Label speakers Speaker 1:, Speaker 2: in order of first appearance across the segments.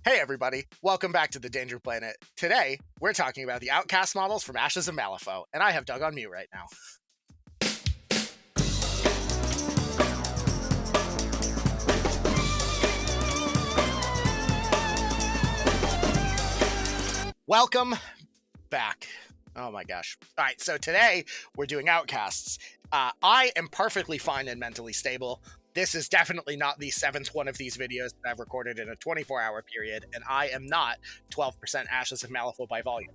Speaker 1: Hey everybody, welcome back to the Danger Planet. Today, we're talking about the OutCast models from Ashes of Malifaux, and I have Doug on mute right now. Welcome back. Oh my gosh. Alright, so today, we're doing OutCasts. I am perfectly fine and mentally stable. This is definitely not the 7th one of these videos that I've recorded in a 24-hour period, and I am not 12% Ashes of Malifaux by volume.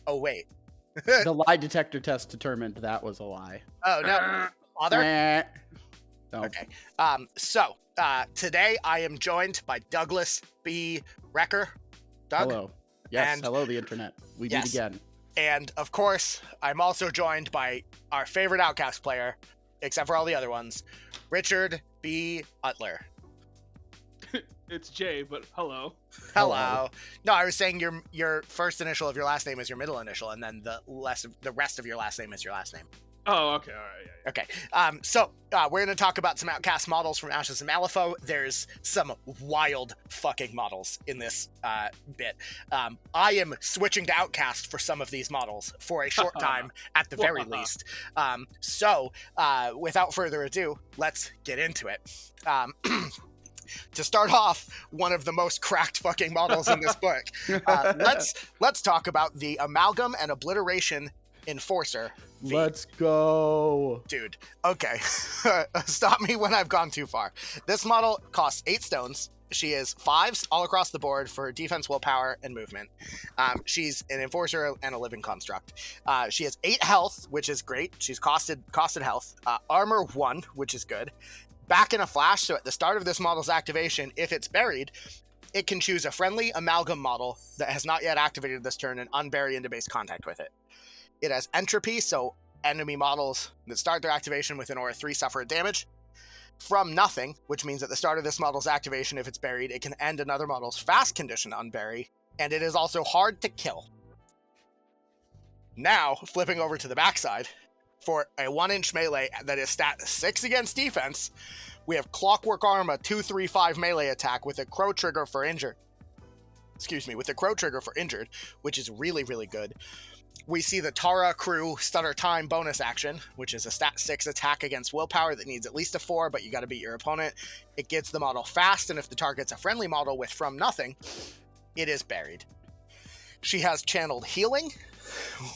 Speaker 1: Oh, wait.
Speaker 2: The lie detector test determined that was a lie.
Speaker 1: Oh, no. Other?
Speaker 2: No.
Speaker 1: Okay. Today I am joined by Douglas B. Wrecker. Doug?
Speaker 2: Hello. Yes,
Speaker 1: And-
Speaker 2: hello, the internet. We
Speaker 1: Yes.
Speaker 2: meet again.
Speaker 1: And, of course, I'm also joined by our favorite OutCast player, except for all the other ones, Richard B. Utler.
Speaker 3: It's Jay, but hello.
Speaker 1: Hello. No, I was saying your first initial of your last name is your middle initial, and then the rest of your last name is your last name.
Speaker 3: Oh, okay, all right, yeah.
Speaker 1: Okay. We're going to talk about some OutCast models from Ashes of Malifaux. There's some wild fucking models in this bit. I am switching to OutCast for some of these models for a short time, at the very least. Without further ado, let's get into it. To start off, one of the most cracked fucking models in this book. Let's talk about the Amalgam and Obliteration Enforcer. V.
Speaker 2: Let's go.
Speaker 1: Dude, okay. Stop me when I've gone too far. This model costs 8 stones. She is 5s all across the board for defense, willpower, and movement. She's an enforcer and a living construct. She has 8 health, which is great. She's costed health. Armor 1, which is good. Back in a flash, so at the start of this model's activation, if it's buried, it can choose a friendly Amalgam model that has not yet activated this turn and unbury into base contact with it. It has entropy, so enemy models that start their activation with an aura 3 suffer damage. From nothing, which means at the start of this model's activation, if it's buried, it can end another model's fast condition to unbury, and it is also hard to kill. Now, flipping over to the backside, for a 1-inch melee that is stat 6 against defense, we have Clockwork Arm, a 2/3/5 melee attack with a Crow trigger for injured. With a Crow trigger for injured, which is really, really good. We see the Tara Crew Stutter Time bonus action, which is a stat 6 attack against willpower that needs at least a 4, but you gotta beat your opponent. It gets the model fast, and if the target's a friendly model with From Nothing, it is buried. She has Channeled Healing,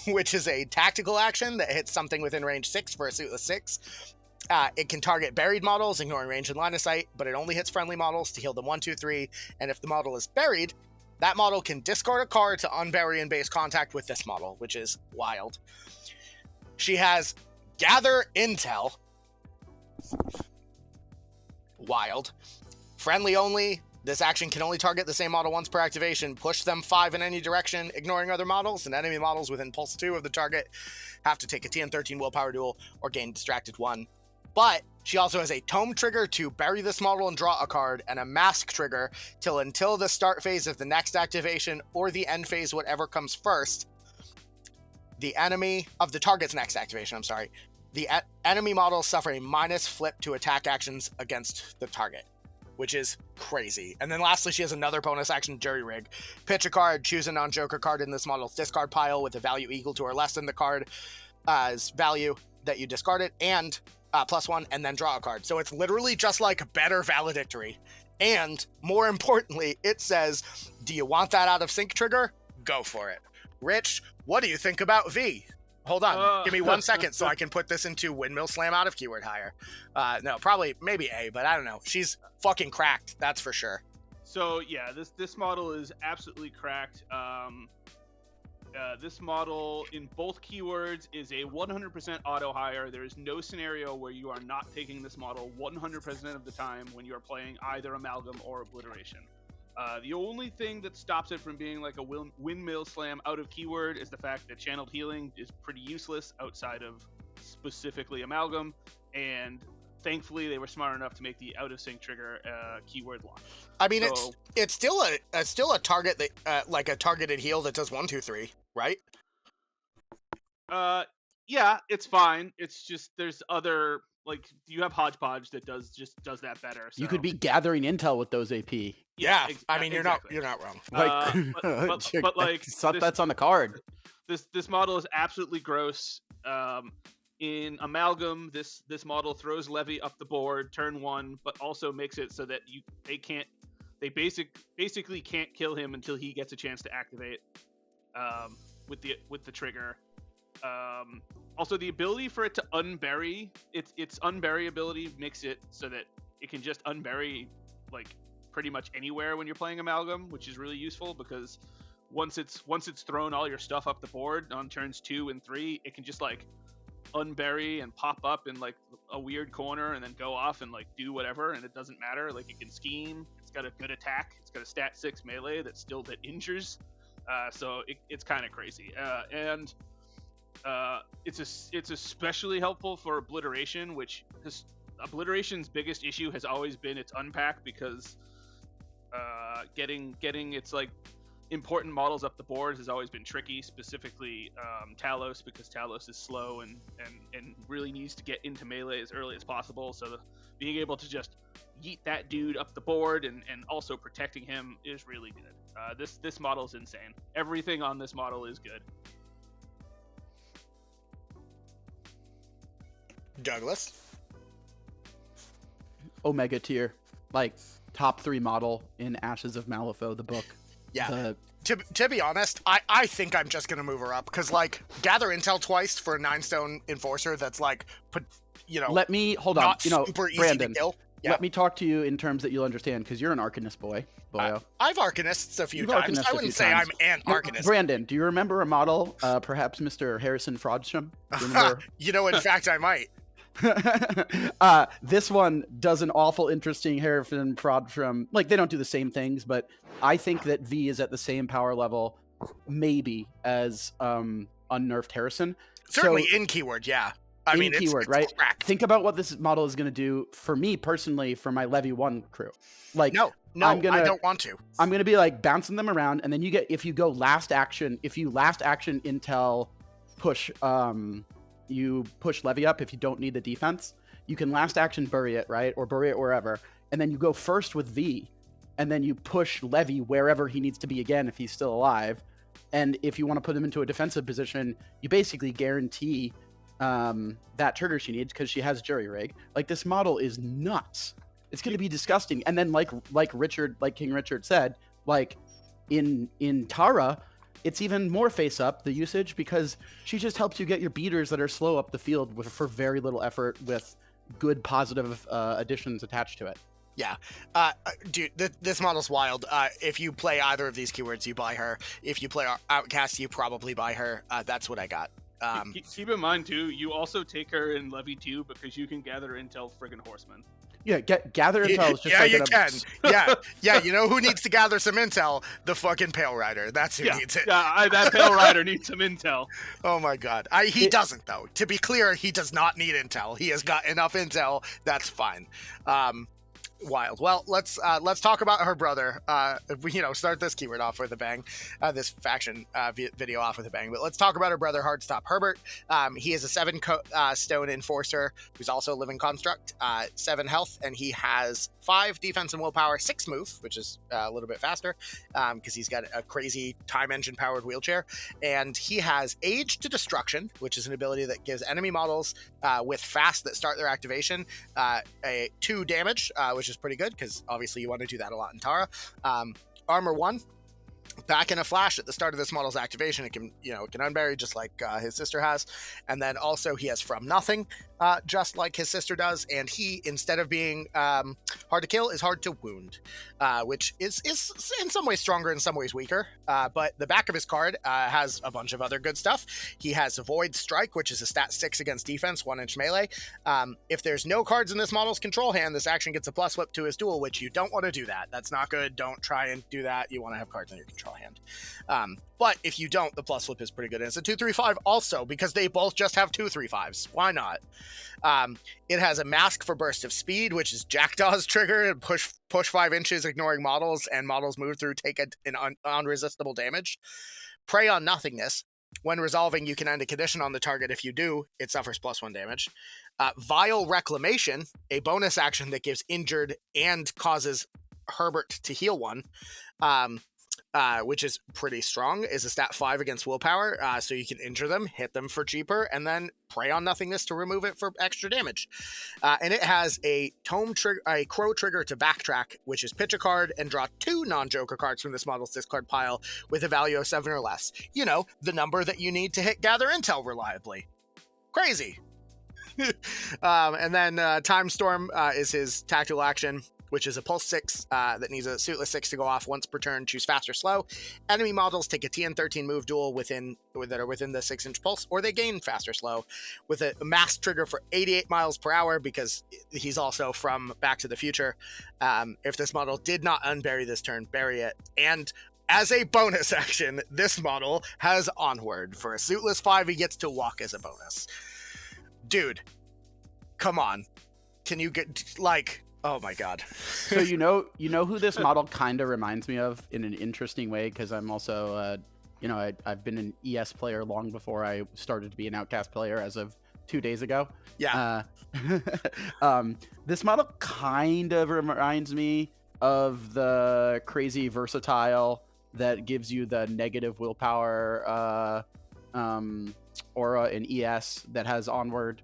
Speaker 1: which is a tactical action that hits something within range 6 for a suit of 6. It can target buried models, ignoring range and line of sight, but it only hits friendly models to heal them 1, 2, 3, and if the model is buried, that model can discard a card to unbury in base contact with this model, which is wild. She has Gather Intel. Wild. Friendly only. This action can only target the same model once per activation. Push them 5 in any direction, ignoring other models, and enemy models within pulse 2 of the target have to take a TN13 willpower duel or gain distracted 1. But she also has a Tome trigger to bury this model and draw a card, and a Mask trigger until the start phase of the next activation or the end phase, whatever comes first. The enemy of the target's next activation, the enemy models suffer a minus flip to attack actions against the target, which is crazy. And then lastly, she has another bonus action, Jury Rig. Pitch a card, choose a non-joker card in this model's discard pile with a value equal to or less than the card's value that you discarded, and +1, and then draw a card. So it's literally just like better valedictory. And more importantly, it says, do you want that out of sync trigger? Go for it. Rich, what do you think about V? Hold on, give me 1 second so I can put this into Windmill Slam out of keyword higher. No, probably, maybe A, but I don't know. She's fucking cracked, that's for sure.
Speaker 3: So yeah, this model is absolutely cracked. This model in both keywords is a 100% auto hire. There is no scenario where you are not taking this model 100% of the time when you are playing either Amalgam or Obliteration. The only thing that stops it from being like a Windmill Slam out of keyword is the fact that Channeled Healing is pretty useless outside of specifically Amalgam, and thankfully they were smart enough to make the out of sync trigger keyword lock.
Speaker 1: I mean, so, it's still a target that like a targeted heal that does 1, 2, 3, right?
Speaker 3: Yeah, it's fine. It's just there's other, like, you have Hodgepodge that does that better. So.
Speaker 2: You could be gathering intel with those AP.
Speaker 1: Yeah, I mean,
Speaker 3: exactly.
Speaker 1: you're not wrong.
Speaker 3: But like
Speaker 2: that's on the card.
Speaker 3: This model is absolutely gross. In Amalgam, this model throws Levy up the board turn 1, but also makes it so that they basically can't kill him until he gets a chance to activate with the trigger. Also, the ability for it to unbury, its unbury ability makes it so that it can just unbury like pretty much anywhere when you're playing Amalgam, which is really useful because once it's thrown all your stuff up the board on turns 2 and 3, it can just like unbury and pop up in like a weird corner and then go off and like do whatever, and it doesn't matter. Like, it can scheme. It's got a good attack. It's got a stat 6 melee that injures. So it's kind of crazy. And it's especially helpful for obliteration, which obliteration's biggest issue has always been its unpack, because getting its like important models up the board has always been tricky, specifically Talos, because Talos is slow and really needs to get into melee as early as possible. So being able to just yeet that dude up the board and also protecting him is really good. This model is insane. Everything on this model is good.
Speaker 1: Douglas?
Speaker 2: Omega tier, like top 3 model in Ashes of Malifaux, the book.
Speaker 1: Yeah. To be honest, I think I'm just gonna move her up, because like gather intel twice for a 9-stone enforcer that's like,
Speaker 2: let me hold on.
Speaker 1: Super easy
Speaker 2: Brandon,
Speaker 1: to kill. Yeah.
Speaker 2: Let me talk to you in terms that you'll understand, because you're an Arcanist boyo.
Speaker 1: I've Arcanists a few
Speaker 2: You've
Speaker 1: times.
Speaker 2: Arcanist
Speaker 1: I wouldn't say I'm an Arcanist.
Speaker 2: Brandon, do you remember a model, perhaps Mr. Harrison Fraudstrom?
Speaker 1: In fact, I might.
Speaker 2: This one does an awful interesting Harrison Fraudstrom. Like, they don't do the same things, but I think that V is at the same power level, maybe, as unnerfed Harrison.
Speaker 1: Certainly in keyword, yeah. I mean,
Speaker 2: keyword,
Speaker 1: it's
Speaker 2: right?
Speaker 1: crack.
Speaker 2: Think about what this model is going to do for me personally, for my Levy 1 crew. Like,
Speaker 1: no, I don't want to.
Speaker 2: I'm going to be like bouncing them around, and then if you last action intel push, you push Levy up if you don't need the defense. You can last action bury it, right? Or bury it wherever. And then you go first with V, and then you push Levy wherever he needs to be again if he's still alive. And if you want to put him into a defensive position, you basically guarantee that trigger she needs, because she has jury rig. Like, this model is nuts. It's going to be disgusting. And then like King Richard said, like in Tara, it's even more face up, the usage, because she just helps you get your beaters that are slow up the field for very little effort, with good positive additions attached to it.
Speaker 1: Yeah. Dude, this model's wild. If you play either of these keywords, you buy her. If you play OutCasts, you probably buy her. That's what I got.
Speaker 3: Keep in mind, too, you also take her in Levy 2 because you can gather intel friggin' horsemen.
Speaker 2: Yeah, gather intel is just
Speaker 1: yeah, you can. Yeah, you know who needs to gather some intel? The fucking Pale Rider. That's who needs it.
Speaker 3: Yeah, that Pale Rider needs some intel.
Speaker 1: Oh my god. He doesn't, though. To be clear, he does not need intel. He has got enough intel. That's fine. Wild. Well, let's talk about her brother. Start this keyword off with a bang, this faction video off with a bang. But let's talk about her brother, Hardstop Herbert. He is a 7-stone enforcer who's also a living construct, 7 health, and he has 5 defense and willpower, 6 move, which is a little bit faster, because he's got a crazy time engine powered wheelchair, and he has Age to Destruction, which is an ability that gives enemy models with fast that start their activation a 2 damage, which is pretty good, because obviously you want to do that a lot in Tara. Armor 1, back in a flash at the start of this model's activation. It can unbury just like his sister has, and then also he has From Nothing, just like his sister does, and he, instead of being hard to kill, is hard to wound, which is in some ways stronger, in some ways weaker, but the back of his card has a bunch of other good stuff. He has Void Strike, which is a stat 6 against defense, 1-inch melee. If there's no cards in this model's control hand, this action gets a plus whip to his duel, which you don't want to do that. That's not good. Don't try and do that. You want to have cards in your control hand. But if you don't, the plus flip is pretty good. And it's a 2/3/5 also, because they both just have 2/3/5s. Why not? It has a Mask for Burst of Speed, which is Jackdaw's trigger, and push 5 inches, ignoring models, and models move through take an unresistible damage. Prey on Nothingness. When resolving, you can end a condition on the target. If you do, it suffers +1 damage. Vile Reclamation, a bonus action that gives injured and causes Herbert to heal 1. Which is pretty strong, is a stat 5 against willpower, so you can injure them, hit them for cheaper, and then prey on nothingness to remove it for extra damage. And it has a crow trigger to backtrack, which is pitch a card and draw 2 non-joker cards from this model's discard pile with a value of 7 or less. You know, the number that you need to hit gather intel reliably. Crazy. And then Time Storm is his tactical action, which is a pulse 6 that needs a suitless 6 to go off once per turn. Choose fast or slow. Enemy models take a TN13 move duel that are within the 6-inch pulse, or they gain fast or slow, with a mass trigger for 88 miles per hour because he's also from Back to the Future. If this model did not unbury this turn, bury it. And as a bonus action, this model has Onward. For a suitless 5, he gets to walk as a bonus. Dude, come on. Can you get, like... Oh my god.
Speaker 2: So you know who this model kind of reminds me of in an interesting way, because I'm also I've been an ES player long before I started to be an Outcast player as of 2 days ago.
Speaker 1: Yeah.
Speaker 2: This model kind of reminds me of the crazy versatile that gives you the negative willpower aura in ES that has Onward.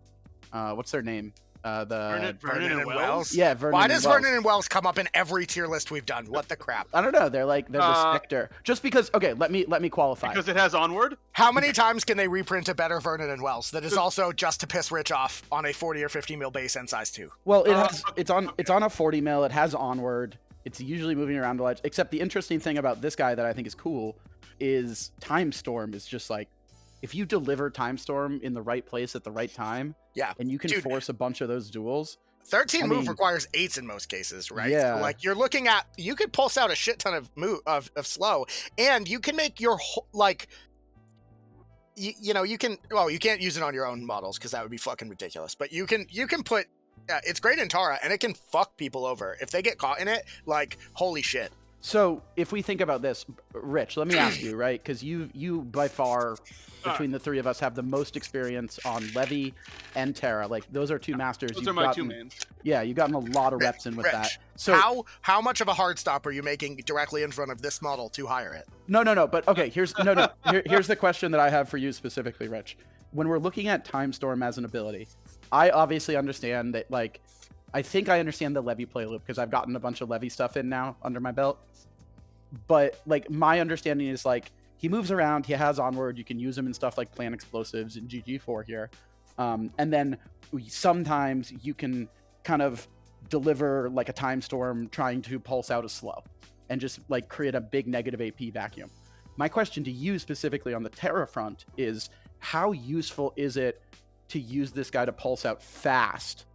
Speaker 2: What's their name?
Speaker 3: Vernon
Speaker 1: and Wells.
Speaker 2: Yeah, Vernon.
Speaker 1: Why
Speaker 2: and
Speaker 1: does
Speaker 2: Wells.
Speaker 1: Vernon and Wells come up in every tier list we've done? What the crap?
Speaker 2: I don't know. They're the Spectre. Just because. Okay, let me qualify.
Speaker 3: Because it has Onward.
Speaker 1: How many times can they reprint a better Vernon and Wells that is also just to piss Rich off on a 40 or 50 mil base and size 2?
Speaker 2: Well, it's on a 40 mil. It has Onward. It's usually moving around a lot. Except the interesting thing about this guy that I think is cool is Time Storm is just like, if you deliver Time Storm in the right place at the right time,
Speaker 1: yeah,
Speaker 2: and you can force a bunch of those duels.
Speaker 1: 13 move requires 8s in most cases, right?
Speaker 2: Yeah.
Speaker 1: So, like, you're looking at, you could pulse out a shit ton of of slow, and you can make your you can, well, you can't use it on your own models because that would be fucking ridiculous. But you can put, it's great in Tara, and it can fuck people over if they get caught in it. Like, holy shit.
Speaker 2: So if we think about this, Rich, let me ask you, right? Because you by far, between the three of us, have the most experience on Levy and Terra. Like, those are two masters.
Speaker 3: Those are my two mains.
Speaker 2: Yeah, you've gotten a lot of reps in with
Speaker 1: Rich,
Speaker 2: that. So
Speaker 1: how much of a hard stop are you making directly in front of this model to hire it?
Speaker 2: No. But okay, here's the question that I have for you specifically, Rich. When we're looking at Time Storm as an ability, I obviously understand that, like, I think I understand the Levy play loop because I've gotten a bunch of Levy stuff in now under my belt. But, like, my understanding is, like, he moves around, he has Onward, you can use him in stuff like Plant Explosives and GG4 here. And then sometimes you can kind of deliver, like, a Time Storm trying to pulse out a slow and just, like, create a big negative AP vacuum. My question to you specifically on the Terra front is, how useful is it to use this guy to pulse out fast?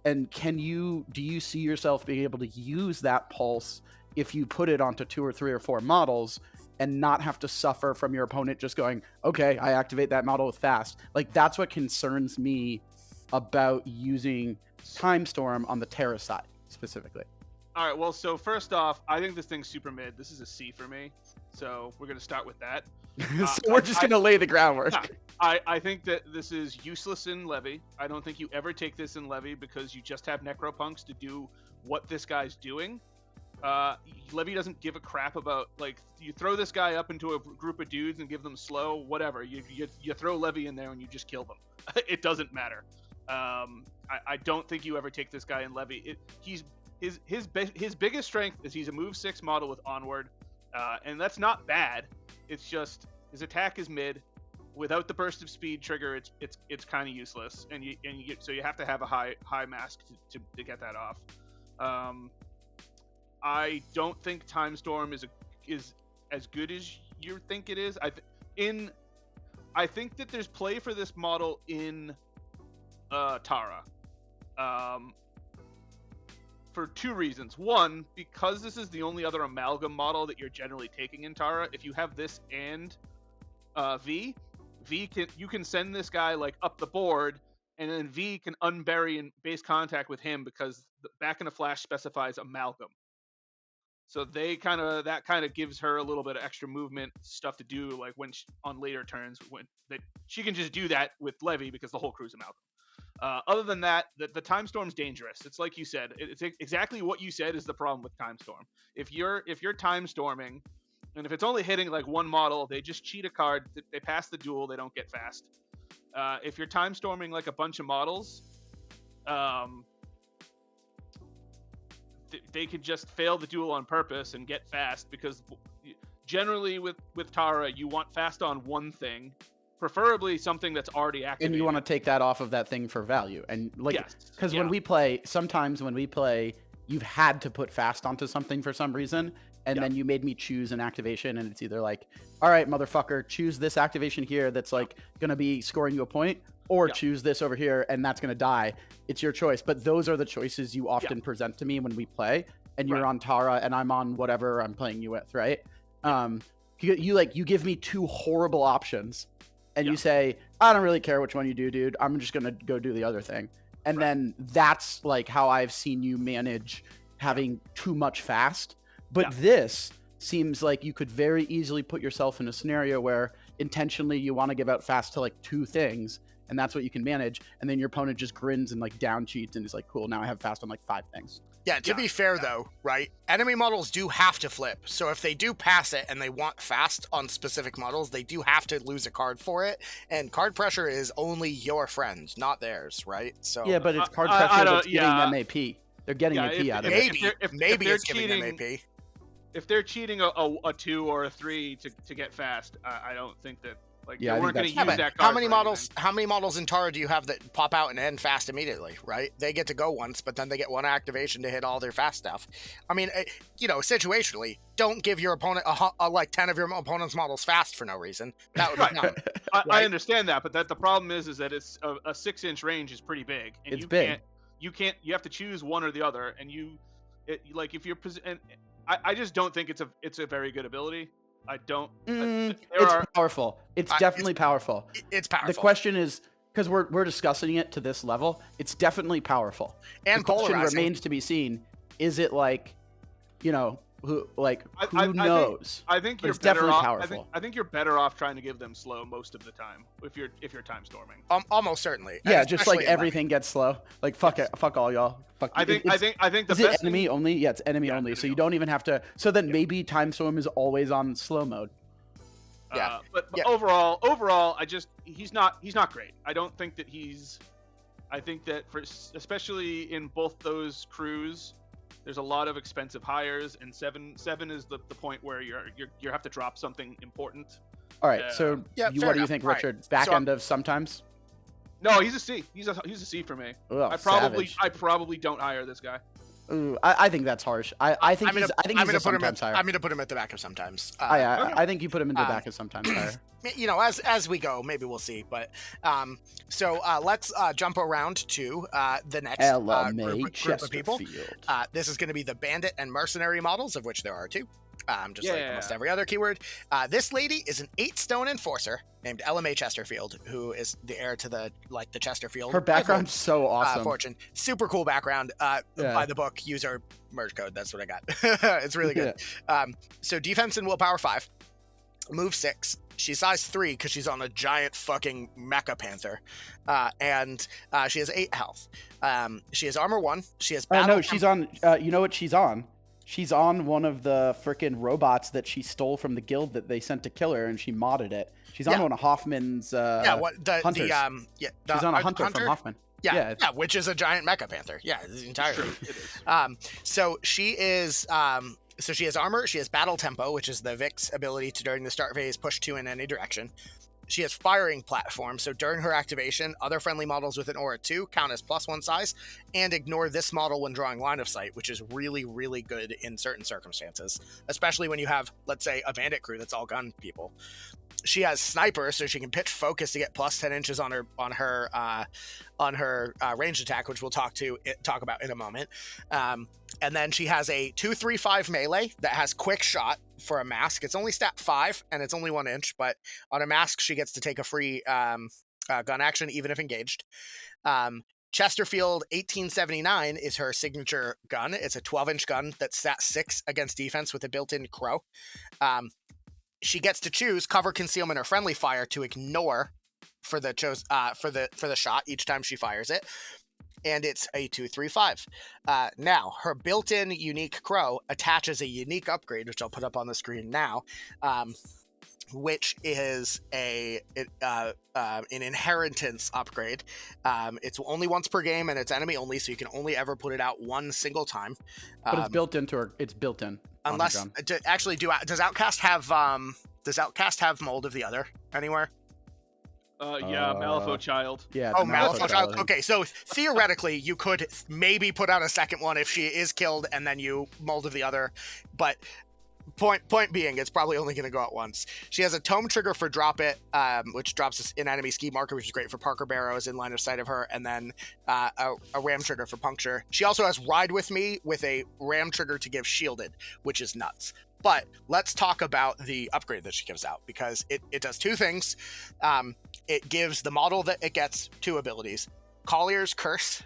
Speaker 2: And do you see yourself being able to use that pulse if you put it onto 2 or 3 or 4 models and not have to suffer from your opponent just going, okay, I activate that model with fast? Like, that's what concerns me about using Time Storm on the Terra side specifically.
Speaker 3: All right, well, so first off, I think this thing's super mid. This is a C for me, so we're going to start with that.
Speaker 2: So we're just going to lay the groundwork.
Speaker 3: I think that this is useless in Levy. I don't think you ever take this in Levy because you just have Necropunks to do what this guy's doing. Levy doesn't give a crap about, like, you throw this guy up into a group of dudes and give them slow, whatever. You throw Levy in there and you just kill them. It doesn't matter. I don't think you ever take this guy in Levy. His biggest strength is he's a move 6 model with Onward, and that's not bad. It's just his attack is mid. Without the burst of speed trigger, it's kind of useless, so you have to have a high mask to get that off. I don't think Time Storm is as good as you think it is. I think that there's play for this model in Tara. For 2 reasons. One, because this is the only other amalgam model that you're generally taking in Tara. If you have this and V you can send this guy, like, up the board, and then V can unbury in base contact with him because the Back in a Flash specifies amalgam. So that kind of gives her a little bit of extra movement stuff to do, like on later turns when that she can just do that with Levy because the whole crew's amalgam. Other than that, the time storm's dangerous. It's like you said. It's exactly what you said is the problem with time storm. If you're time storming, and if it's only hitting like one model, they just cheat a card. They pass the duel. They don't get fast. If you're time storming like a bunch of models, they could just fail the duel on purpose and get fast, because generally with Tara, you want fast on one thing, preferably something that's already activated.
Speaker 2: And you want to take that off of that thing for value. And like, because when we play, sometimes when we play, you've had to put fast onto something for some reason. And then you made me choose an activation, and it's either like, all right, motherfucker, choose this activation here that's like going to be scoring you a point, or choose this over here and that's going to die. It's your choice. But those are the choices you often present to me when we play, and you're on Tara and I'm on whatever I'm playing you with, right? You give me two horrible options, and you say, I don't really care which one you do, dude. I'm just going to go do the other thing. And then that's like how I've seen you manage having too much fast. But this seems like you could very easily put yourself in a scenario where intentionally you want to give out fast to like two things, and that's what you can manage. And then your opponent just grins and like down cheats and is like, cool, now I have fast on like 5 things.
Speaker 1: Yeah, to be fair though, right? Enemy models do have to flip. So if they do pass it and they want fast on specific models, they do have to lose a card for it. And card pressure is only your friend, not theirs, right? So
Speaker 2: yeah, but it's card pressure that's getting them AP. They're getting AP out of it.
Speaker 1: Maybe it's giving them AP.
Speaker 3: If they're cheating a 2 or a 3 to get fast, I don't think that they weren't going to use that card.
Speaker 1: How many models in Tara do you have that pop out and end fast immediately, right? They get to go once, but then they get one activation to hit all their fast stuff. I mean, situationally, don't give your opponent like 10 of your opponent's models fast for no reason. That would be dumb.
Speaker 3: I understand that, but the problem is that it's a 6-inch range is pretty big, and
Speaker 2: it's big.
Speaker 3: You have to choose one or the other, and if you're I just don't think it's a very good ability. I don't.
Speaker 2: It's powerful. It's definitely powerful.
Speaker 1: It's powerful.
Speaker 2: The question is, because we're discussing it to this level, it's definitely powerful.
Speaker 1: And
Speaker 2: the question remains to be seen. Is it like, who knows?
Speaker 3: I think you're
Speaker 2: definitely
Speaker 3: off,
Speaker 2: powerful.
Speaker 3: I think you're better off trying to give them slow most of the time if you're time storming.
Speaker 1: Almost certainly.
Speaker 2: Yeah, just like everything gets slow. Like fuck it, fuck all y'all. Fuck.
Speaker 3: I think the
Speaker 2: is
Speaker 3: best
Speaker 2: it enemy only? Yeah, it's enemy only. So you don't even have to. So then maybe time storm is always on slow mode.
Speaker 3: Yeah, but overall, he's not great. I don't think that he's. I think that especially in both those crews, there's a lot of expensive hires, and seven is the point where you have to drop something important.
Speaker 2: All right, so what do you think, Richard? Right. Back end of sometimes?
Speaker 3: No, he's a C. He's a C for me.
Speaker 2: Ugh,
Speaker 3: I probably don't hire this guy.
Speaker 2: Ooh, I think that's harsh. I think he's sometimes higher.
Speaker 1: I'm going to put him at the back of sometimes.
Speaker 2: I think you put him in the back of sometimes higher.
Speaker 1: As we go, maybe we'll see. But let's jump around to the next group of people. This is going to be the bandit and mercenary models, of which there are 2. Like almost every other keyword. This lady is an 8-stone enforcer named Mae Chesterfield, who is the heir to the Chesterfield.
Speaker 2: Her background's so awesome.
Speaker 1: Fortune. Super cool background. By the book, user merge code. That's what I got. It's really good. So defense and willpower 5. Move 6. She's size 3 because she's on a giant fucking mecha panther. And she has 8 health. She has armor 1. She has battle.
Speaker 2: No, she's on. You know what she's on? She's on one of the freaking robots that she stole from the guild that they sent to kill her, and she modded it. She's on one of Hoffman's hunters. She's on a hunter from Hoffman.
Speaker 1: Yeah, which is a giant mecha panther. Yeah, entirely. So she is. So she has armor. She has battle tempo, which is the Vix ability to during the start phase push 2 in any direction. She has firing platform, so during her activation, other friendly models with an aura 2 count as +1 size, and ignore this model when drawing line of sight, which is really, really good in certain circumstances, especially when you have, let's say, a bandit crew that's all gun people. She has sniper, so she can pitch focus to get +10 inches on her ranged attack, which we'll talk about in a moment. And then she has a 2-3-5 melee that has quick shot for a mask. It's only stat 5 and it's only 1 inch, but on a mask she gets to take a free gun action even if engaged. Chesterfield 1879 is her signature gun. It's a 12-inch gun that's stat 6 against defense with a built-in crow. She gets to choose cover, concealment, or friendly fire to ignore for the shot each time she fires it, and it's a 2/3/5. Now her built-in unique crow attaches a unique upgrade, which I'll put up on the screen now, which is an inheritance upgrade. It's only once per game, and it's enemy only, so you can only ever put it out one single time.
Speaker 2: But it's built into her. It's built in.
Speaker 1: Unless does OutCast have Mold of the Other anywhere?
Speaker 3: Yeah, Malifaux Child.
Speaker 2: Yeah.
Speaker 1: Oh,
Speaker 2: the
Speaker 1: Malifaux Child. Okay, so theoretically, you could maybe put out a second one if she is killed, and then you Mold of the Other. But point being, it's probably only going to go out once. She has a tome trigger for drop it, which drops an enemy ski marker, which is great for Parker Barrows in line of sight of her, and then a ram trigger for puncture. She also has Ride With Me with a ram trigger to give shielded, which is nuts. But let's talk about the upgrade that she gives out, because it does two things. It gives the model that it gets two abilities. Collier's Curse,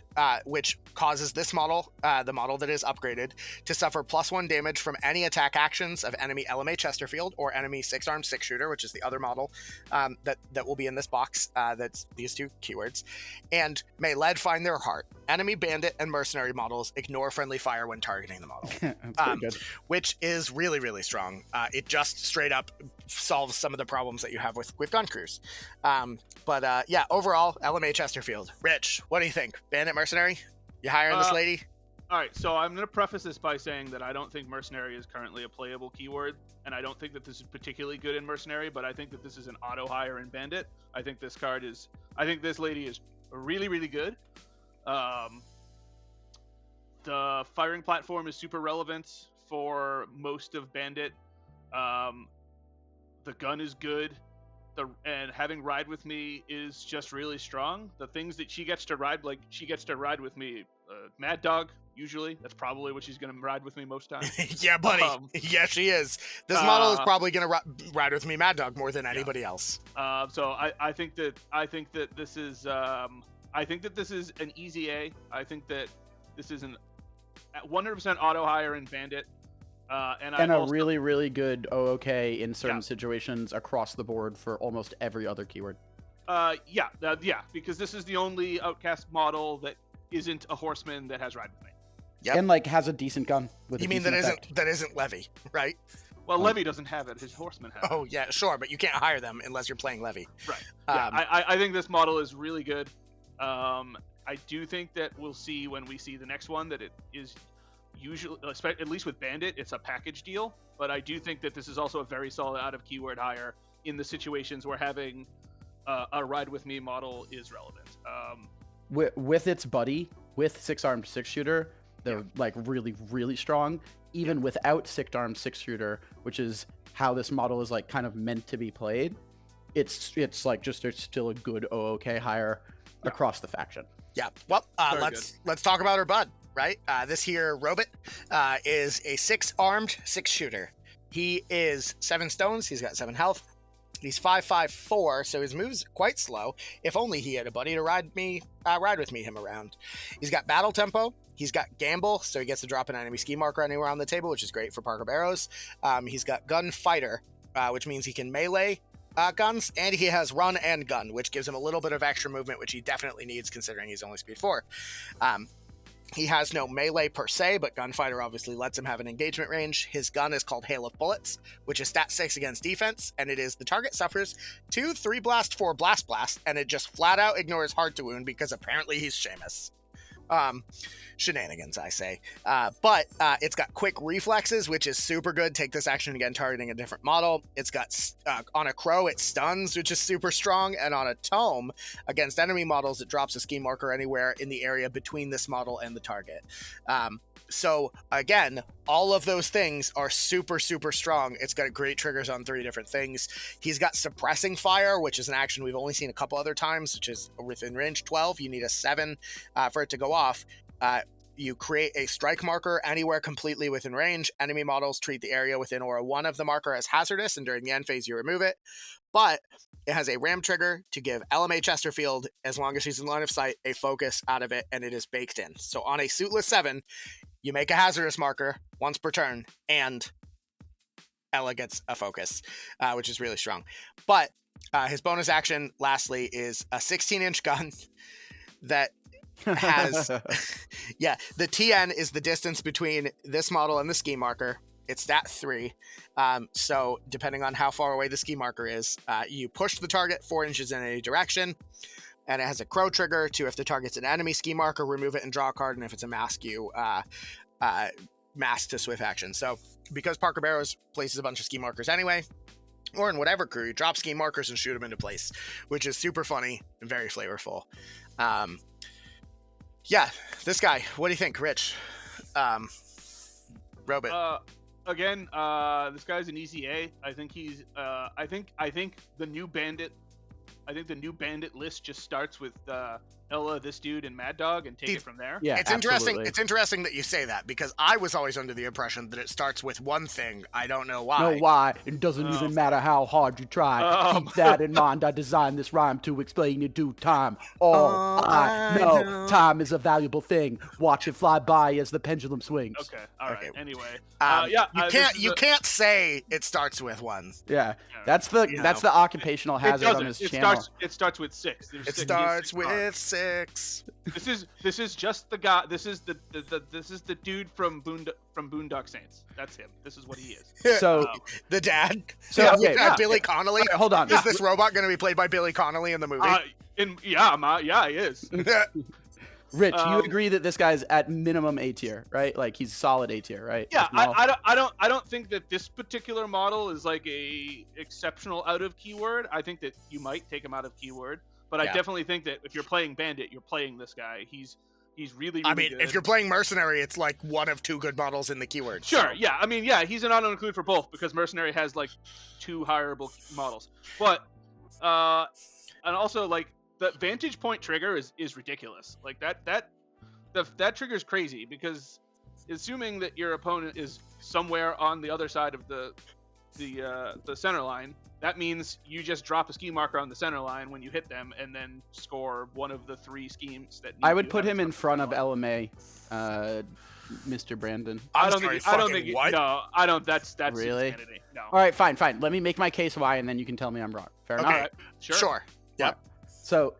Speaker 1: which causes this model, the model that is upgraded, to suffer +1 damage from any attack actions of enemy Mae Chesterfield or enemy 6-armed 6-shooter, which is the other model that will be in this box. That's these two keywords. And may lead find their heart. Enemy bandit and mercenary models ignore friendly fire when targeting the model,
Speaker 2: good.
Speaker 1: which is really, really strong. It just straight up solves some of the problems that you have with gun crews. Yeah, overall, Mae Chesterfield. Rich, what do you think? Bandit, mercenary? You hiring this lady?
Speaker 3: All right, so I'm going to preface this by saying that I don't think mercenary is currently a playable keyword, and I don't think that this is particularly good in mercenary, but I think that this is an auto hire in bandit. I think this lady is really, really good. The firing platform is super relevant for most of bandit. The gun is good. And having Ride With Me is just really strong. The things that she gets to ride, with me. Mad Dog, usually. That's probably what she's going to ride with me most times.
Speaker 1: Yeah, buddy. Yeah, she is. This model is probably going to ride with me Mad Dog more than anybody else.
Speaker 3: So I think that this is an easy A. I think that this is an 100% auto hire in bandit. And
Speaker 2: a really, really good OOK in certain situations across the board for almost every other keyword. Because this is the only Outcast model that isn't a horseman that has Ride With Me.
Speaker 1: Yep.
Speaker 2: And has a decent gun.
Speaker 1: You mean that isn't Levy, right?
Speaker 3: Well, Levy doesn't have it. His horsemen have it.
Speaker 1: Oh yeah, sure, but you can't hire them unless you're playing Levy.
Speaker 3: Right. I think this model is really good. I do think that we'll see when we see the next one that it is usually, at least with bandit, it's a package deal, but I do think that this is also a very solid out of keyword hire in the situations where having a Ride With Me model is relevant.
Speaker 2: With its buddy, with 6-armed 6-shooter, they're really, really strong. Even without 6-armed 6-shooter, which is how this model is kind of meant to be played, it's still a good OOK hire across the faction.
Speaker 1: Yeah. Well, let's talk about her bud. Right? This here Robot is a 6-armed 6-shooter. He is 7 stones. He's got 7 health. He's 5'4", so his move's quite slow. If only he had a buddy to ride with me him around. He's got battle tempo. He's got gamble, so he gets to drop an enemy ski marker anywhere on the table, which is great for Parker Barrows. He's got gun fighter, which means he can melee guns, and he has run and gun, which gives him a little bit of extra movement, which he definitely needs considering he's only speed 4. He has no melee per se, but Gunfighter obviously lets him have an engagement range. His gun is called Hail of Bullets, which is stat 6 against defense, and it is the target suffers 2 3 blast 4 blast, and it just flat out ignores hard to wound because apparently he's Seamus. Shenanigans, I say. But it's got quick reflexes, which is super good. Take this action again, targeting a different model. It's got on a crow, it stuns, which is super strong, and on a tome against enemy models, it drops a ski marker anywhere in the area between this model and the target. So again, all of those things are super, super strong. It's got great triggers on 3 different things. He's got suppressing fire, which is an action we've only seen a couple other times, which is within range 12. You need a 7 for it to go off. You create a strike marker anywhere completely within range. Enemy models treat the area within aura 1 of the marker as hazardous, and during the end phase, you remove it. But it has a ram trigger to give Mae Chesterfield, as long as she's in line of sight, a focus out of it, and it is baked in. So on a suitless 7, you make a hazardous marker once per turn, and Ella gets a focus, which is really strong. But His bonus action, lastly, is a 16-inch gun that has, yeah, the TN is the distance between this model and the ski marker. It's stat 3. So depending on how far away the ski marker is, you push the target 4 inches in any direction. And it has a crow trigger to, if the target's an enemy ski marker, remove it and draw a card. And if it's a mask, you mask to swift action. So because Parker Barrows places a bunch of ski markers anyway, or in whatever crew, you drop ski markers and shoot them into place, which is super funny and very flavorful. Yeah, this guy, what do you think, Rich? Robot.
Speaker 3: Again, this guy's an easy A. I think he's. I think the new bandit. I think the new bandit list just starts with Ella, this dude, and Mad Dog, and take it from there.
Speaker 2: Yeah,
Speaker 1: it's interesting. It's interesting that you say that, because I was always under the impression that it starts with one thing. I don't know why.
Speaker 2: No, why? It doesn't even matter how hard you try. Keep that in mind. I designed this rhyme to explain in due time. All I know, time is a valuable thing. Watch it fly by as the pendulum swings.
Speaker 3: Okay, all right. Anyway,
Speaker 1: you can't say it starts with one.
Speaker 2: Yeah, that's the occupational hazard on this channel.
Speaker 3: It starts with 6.
Speaker 1: It starts with 6.
Speaker 3: This is just the guy. This is the dude from Boondock Saints. That's him. This is what he is.
Speaker 2: So
Speaker 1: the dad.
Speaker 2: So
Speaker 1: Billy Connolly.
Speaker 2: Right, hold on.
Speaker 1: Is this robot going to be played by Billy Connolly in the movie?
Speaker 3: Yeah, he is.
Speaker 2: Rich, you agree that this guy's at minimum A tier, right? Like he's solid A tier, right?
Speaker 3: Yeah, I don't think that this particular model is like a exceptional out of keyword. I think that you might take him out of keyword, but I definitely think that if you're playing Bandit, you're playing this guy. He's really good.
Speaker 1: If you're playing Mercenary, it's like one of 2 good models in the keyword.
Speaker 3: Sure,
Speaker 1: so.
Speaker 3: yeah. I mean, yeah, he's an auto-include for both because Mercenary has like 2 hireable models. But and also like the vantage point trigger is ridiculous. Like that trigger is crazy because assuming that your opponent is somewhere on the other side of the center line, that means you just drop a ski marker on the center line when you hit them and then score one of the 3 schemes that
Speaker 2: I would put him in front of LMA, Mr. Brandon.
Speaker 3: I don't think that's
Speaker 2: really
Speaker 3: insanity. No.
Speaker 2: All right, fine. Let me make my case why, and then you can tell me I'm wrong. Fair enough.
Speaker 3: All right.
Speaker 1: Sure. Yep.
Speaker 2: So,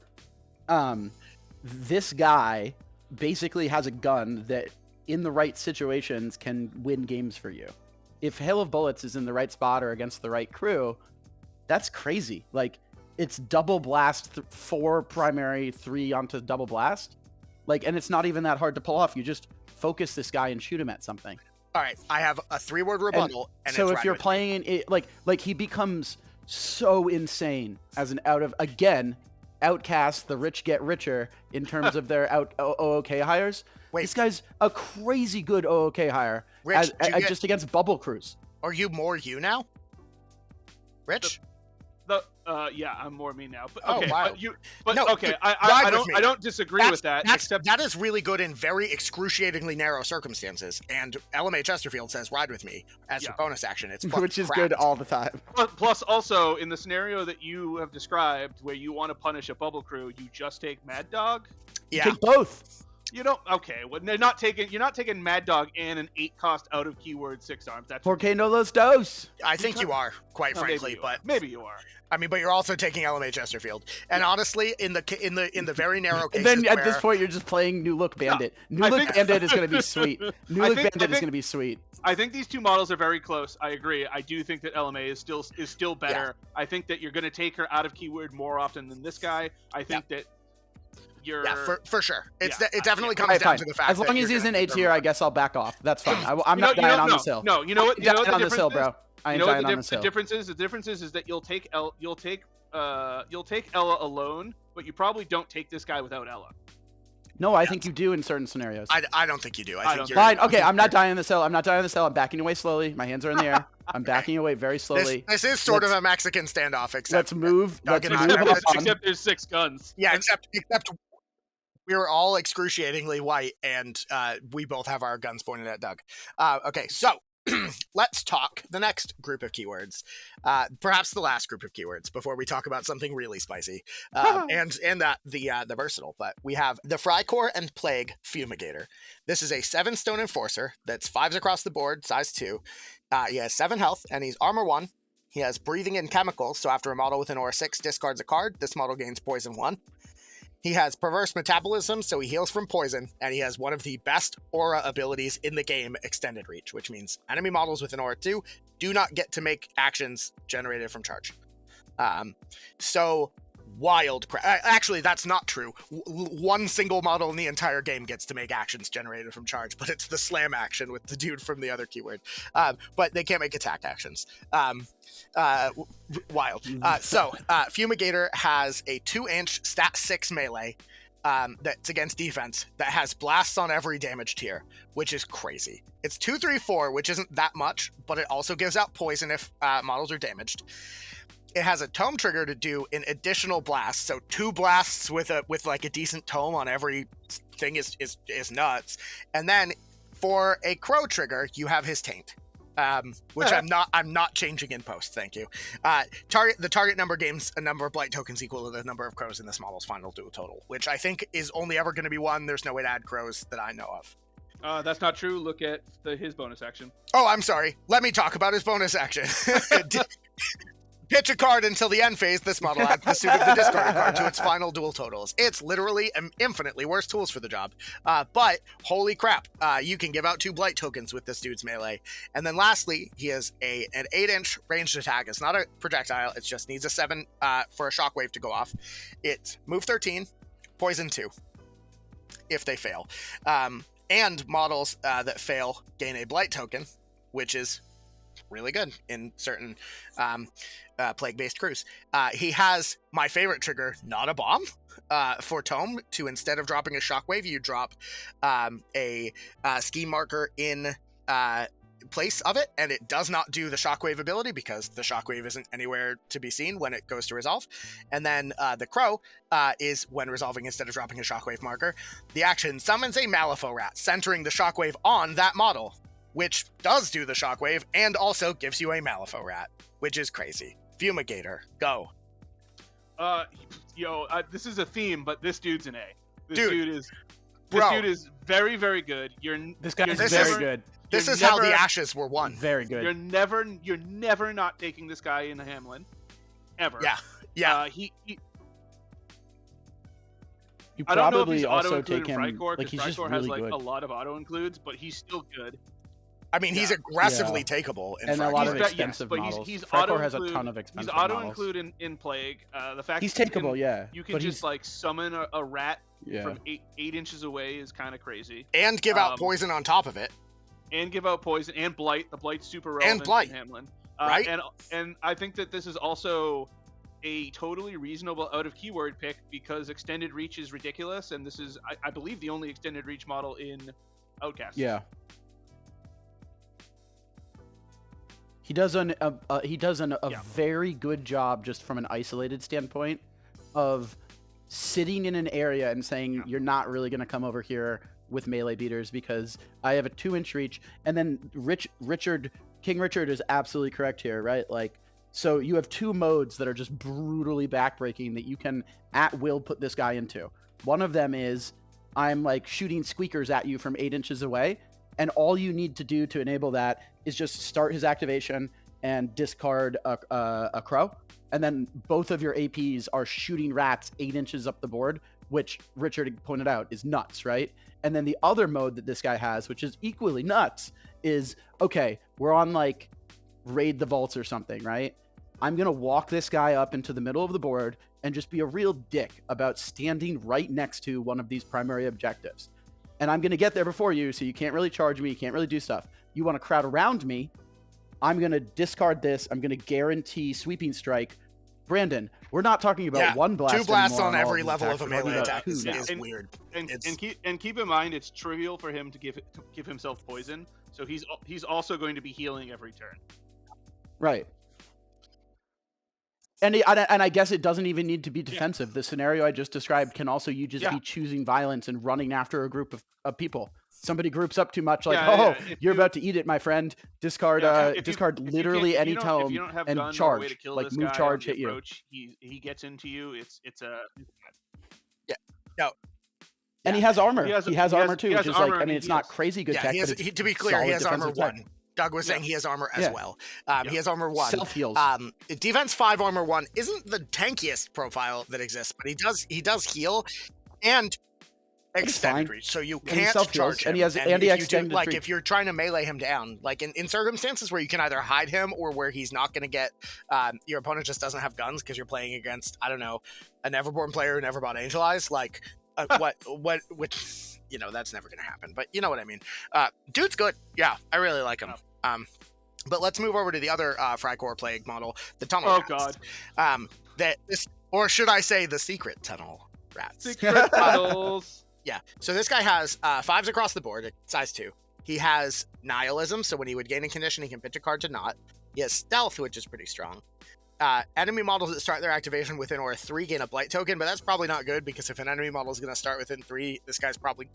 Speaker 2: this guy basically has a gun that, in the right situations, can win games for you. If Hail of Bullets is in the right spot or against the right crew, that's crazy. Like, it's double blast, 4 primary, 3 onto double blast. Like, and it's not even that hard to pull off. You just focus this guy and shoot him at something.
Speaker 1: All right, I have a 3-word rebuttal. And
Speaker 2: so
Speaker 1: it's
Speaker 2: if you're playing it, like he becomes so insane as an OutCasts, the rich get richer in terms of their OOK hires.
Speaker 1: Wait.
Speaker 2: This guy's a crazy good OOK hire
Speaker 1: Rich,
Speaker 2: just against bubble crews.
Speaker 1: Are you more you now? Rich?
Speaker 3: Yeah, I'm more me now. But
Speaker 1: Oh,
Speaker 3: okay,
Speaker 1: wow.
Speaker 3: I don't disagree with that.
Speaker 1: That is really good in very excruciatingly narrow circumstances. And LMA Chesterfield says, "Ride with me" as a bonus action. It's
Speaker 2: which is
Speaker 1: crap.
Speaker 2: good all the time.
Speaker 3: Plus, also in the scenario that you have described, where you want to punish a bubble crew, you just take Mad Dog.
Speaker 1: Yeah,
Speaker 2: Take both.
Speaker 3: You don't. Okay, well, you're not taking Mad Dog and an 8-cost out of keyword 6 arms. That's
Speaker 2: Porque no los dos.
Speaker 1: I think you are, quite
Speaker 3: No,
Speaker 1: frankly,
Speaker 3: maybe you are.
Speaker 1: I mean, but you're also taking LMA Chesterfield, and honestly, in the very narrow cases,
Speaker 2: And then at this point, you're just playing New Look Bandit. New Look Bandit is going to be sweet. New Look Bandit is going to be sweet.
Speaker 3: I think these 2 models are very close. I agree. I do think that LMA is still better. Yeah. I think that you're going to take her out of keyword more often than this guy. I think that you're...
Speaker 1: Yeah, for sure. It definitely comes down to the fact
Speaker 2: as long as he's in A tier, I guess I'll back off. That's fine. I'm not dying on this hill.
Speaker 3: No, you know what? You know what the difference is?
Speaker 2: Bro.
Speaker 3: The difference is that you'll take Ella alone, but you probably don't take this guy without Ella.
Speaker 2: No, I think you do in certain scenarios.
Speaker 1: I don't think you do. I think you're
Speaker 2: fine. Okay, I'm not dying on this hill. I'm backing away slowly. My hands are in the air. I'm backing away very slowly.
Speaker 1: This is sort of a Mexican standoff, except
Speaker 2: let's move on.
Speaker 3: Except there's 6 guns.
Speaker 1: Yeah, except we're all excruciatingly white, and we both have our guns pointed at Doug. Okay, so let's talk the next group of keywords, perhaps the last group of keywords before we talk about something really spicy, and the versatile. But we have the Frycore and Plague Fumigator. This is a 7-stone enforcer that's 5s across the board, size 2. He has 7 health, and he's armor 1. He has breathing and chemicals, so after a model with an aura 6 discards a card, this model gains poison 1. He has perverse metabolism, so he heals from poison, and he has one of the best aura abilities in the game, extended reach, which means enemy models with an aura 2 do not get to make actions generated from charge. So wild crap. Actually, that's not true. One single model in the entire game gets to make actions generated from charge, but it's the slam action with the dude from the other keyword. But they can't make attack actions. Wild. So Fumigator has a 2-inch stat 6 melee that's against defense that has blasts on every damage tier, which is crazy. It's 2/3/4, which isn't that much, but it also gives out poison if models are damaged. It has a tome trigger to do an additional blast, so 2 blasts with like a decent tome on every thing is nuts. And then for a crow trigger, you have his taint, which I'm not changing in post. Thank you. The target number gains a number of blight tokens equal to the number of crows in this model's final duel total, which I think is only ever going to be 1. There's no way to add crows that I know of.
Speaker 3: That's not true. Look at his bonus action.
Speaker 1: Oh, I'm sorry. Let me talk about his bonus action. Pitch a card until the end phase. This model adds the suit of the discarded card to its final duel totals. It's literally infinitely worse tools for the job. But holy crap, you can give out 2 blight tokens with this dude's melee. And then lastly, he has an 8-inch ranged attack. It's not a projectile. It just needs a 7 for a shockwave to go off. It's move 13, poison 2 if they fail. And models that fail gain a blight token, which is really good in certain plague-based crews. He has my favorite trigger, not a bomb, for tome. To instead of dropping a shockwave, you drop a scheme marker in place of it, and it does not do the shockwave ability because the shockwave isn't anywhere to be seen when it goes to resolve. And then the crow is when resolving, instead of dropping a shockwave marker, the action summons a Malifaux rat, centering the shockwave on that model, which does do the shockwave and also gives you a Malifaux rat, which is crazy. Fumigator, go.
Speaker 3: This is a theme, but this dude's an A. This
Speaker 1: Dude,
Speaker 3: dude is very, very good.
Speaker 2: This guy is
Speaker 1: this
Speaker 2: very
Speaker 1: is-
Speaker 2: good.
Speaker 1: This is
Speaker 3: You're
Speaker 1: how the
Speaker 3: never-
Speaker 1: Ashes were won.
Speaker 2: Very good.
Speaker 3: You're never not taking this guy in the Hamlin, ever.
Speaker 1: Yeah.
Speaker 3: He
Speaker 2: you
Speaker 3: I don't know if
Speaker 2: probably
Speaker 3: he's auto
Speaker 2: also
Speaker 3: include
Speaker 2: take
Speaker 3: in
Speaker 2: him.
Speaker 3: Frycore,
Speaker 2: Like
Speaker 3: because
Speaker 2: he's just
Speaker 3: Frycore
Speaker 2: really
Speaker 3: has like
Speaker 2: good.
Speaker 3: a lot of auto includes, but he's still good.
Speaker 1: I mean, he's aggressively takeable in
Speaker 2: And a
Speaker 1: Frycore.
Speaker 2: lot of
Speaker 3: He's got-
Speaker 2: expensive
Speaker 3: but
Speaker 2: models.
Speaker 3: he's
Speaker 2: Frycore has a
Speaker 3: auto-include-
Speaker 2: ton of
Speaker 3: He's
Speaker 2: expensive
Speaker 3: auto
Speaker 2: models.
Speaker 3: include in Plague. The fact
Speaker 2: He's
Speaker 3: that you
Speaker 2: takeable,
Speaker 3: can,
Speaker 2: yeah.
Speaker 3: you can
Speaker 2: but
Speaker 3: just
Speaker 2: he's,
Speaker 3: like summon a rat
Speaker 2: yeah.
Speaker 3: from 8 inches away is kind of crazy.
Speaker 1: And give out poison on top of it.
Speaker 3: And give out poison and blight. The blight's super relevant
Speaker 1: blight,
Speaker 3: in Hamlin.
Speaker 1: right?
Speaker 3: And I think that this is also a totally reasonable out of keyword pick because extended reach is ridiculous, and this is I believe the only extended reach model in OutCasts.
Speaker 2: Yeah. He does a
Speaker 3: Yeah.
Speaker 2: very good job just from an isolated standpoint of sitting in an area and saying you're not really going to come over here with melee beaters because I have a 2-inch reach. And then King Richard is absolutely correct here, right? Like, so you have 2 modes that are just brutally backbreaking that you can at will put this guy into. One of them is I'm like shooting squeakers at you from 8 inches away, and all you need to do to enable that is just start his activation and discard a crow, and then both of your APs are shooting rats 8 inches up the board, which Richard pointed out is nuts, right? And then the other mode that this guy has, which is equally nuts, is, okay, we're on like raid the vaults or something, right? I'm going to walk this guy up into the middle of the board and just be a real dick about standing right next to one of these primary objectives. And I'm going to get there before you, so you can't really charge me, you can't really do stuff. You want to crowd around me, I'm going to discard this, I'm going to guarantee sweeping strike. Brandon, we're not talking about one blast
Speaker 1: 2 blasts
Speaker 2: anymore
Speaker 1: on
Speaker 2: all
Speaker 1: every
Speaker 2: these
Speaker 1: level
Speaker 2: attacks.
Speaker 1: of a
Speaker 2: We're talking
Speaker 1: melee
Speaker 2: about
Speaker 1: attack
Speaker 2: 2
Speaker 1: is
Speaker 2: now.
Speaker 1: weird.
Speaker 3: And keep in mind it's trivial for him to give himself poison, so he's also going to be healing every turn.
Speaker 2: Right. And I guess it doesn't even need to be defensive. The scenario I just described can also you just be choosing violence and running after a group of people. Somebody groups up too much, like, you're about to eat it, my friend. Discard discard literally any tome and charge. Like move, charge, hit you.
Speaker 3: He gets into you. It's a
Speaker 2: And he has armor. He has armor too,
Speaker 3: he has
Speaker 2: which is
Speaker 3: armor
Speaker 2: like, I
Speaker 3: and
Speaker 2: mean,
Speaker 3: he
Speaker 2: it's not
Speaker 3: heals.
Speaker 2: crazy good tech.
Speaker 1: To be clear, he has armor 1. Doug was saying he has armor as well. He has armor 1.
Speaker 2: Self heals.
Speaker 1: Defense 5, armor 1 isn't the tankiest profile that exists, but he does heal and extended reach, so you can't charge him.
Speaker 2: And he has extended reach.
Speaker 1: If you're trying to melee him down, like in circumstances where you can either hide him or where he's not going to get, your opponent just doesn't have guns because you're playing against, I don't know, a Neverborn player who never bought Angel Eyes, like which, you know, that's never going to happen. But you know what I mean. Dude's good. Yeah, I really like him. But let's move over to the other Frycore Plague model, the Tunnel Rats. Or should I say the Secret Tunnel Rats?
Speaker 3: Secret tunnels.
Speaker 1: Yeah, so this guy has 5s across the board, size 2. He has Nihilism, so when he would gain a condition, he can pitch a card to not. He has Stealth, which is pretty strong. Enemy models that start their activation within or 3 gain a Blight token, but that's probably not good, because if an enemy model is going to start within 3, this guy's probably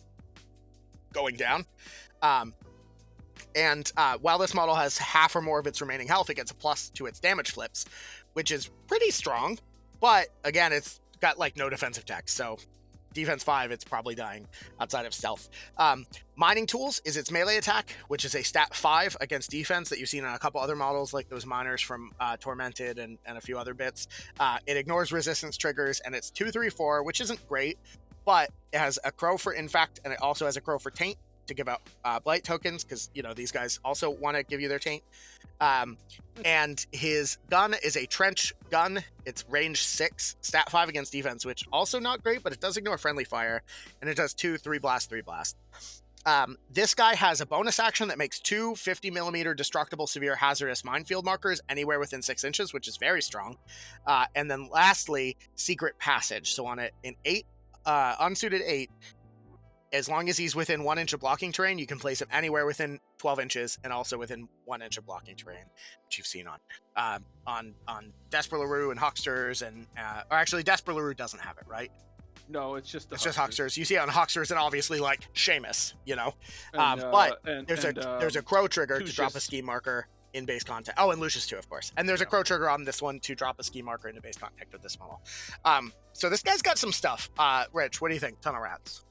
Speaker 1: going down. While this model has half or more of its remaining health, it gets a plus to its damage flips, which is pretty strong, but again, it's got like no defensive tech, so defense 5, it's probably dying outside of stealth. Mining Tools is its melee attack, which is a stat 5 against defense that you've seen on a couple other models, like those miners from Tormented and a few other bits. It ignores resistance triggers, and it's 2/3/4, which isn't great, but it has a Crow for Infect, and it also has a Crow for Taint to give out Blight tokens, because, you know, these guys also want to give you their Taint. And his gun is a trench gun. It's range 6, stat 5 against defense, which also not great, but it does ignore friendly fire, and it does 2 3 blast 3 blast. This guy has a bonus action that makes 2 50mm destructible severe hazardous minefield markers anywhere within 6 inches, which is very strong. And then lastly, Secret Passage. So on an 8, unsuited 8, as long as he's within 1 inch of blocking terrain, you can place him anywhere within 12 inches and also within 1 inch of blocking terrain, which you've seen on Desper LaRue and Hucksters, and or actually Desper LaRue doesn't have it, right?
Speaker 3: No, it's just
Speaker 1: just Hucksters. You see it on Hucksters and obviously like Seamus, you know. But there's a Crow trigger to drop a ski marker in base contact. Oh, and Lucius too, of course. And there's a Crow trigger on this one to drop a ski marker into base contact with this model. So this guy's got some stuff. Rich, what do you think? Tunnel Rats.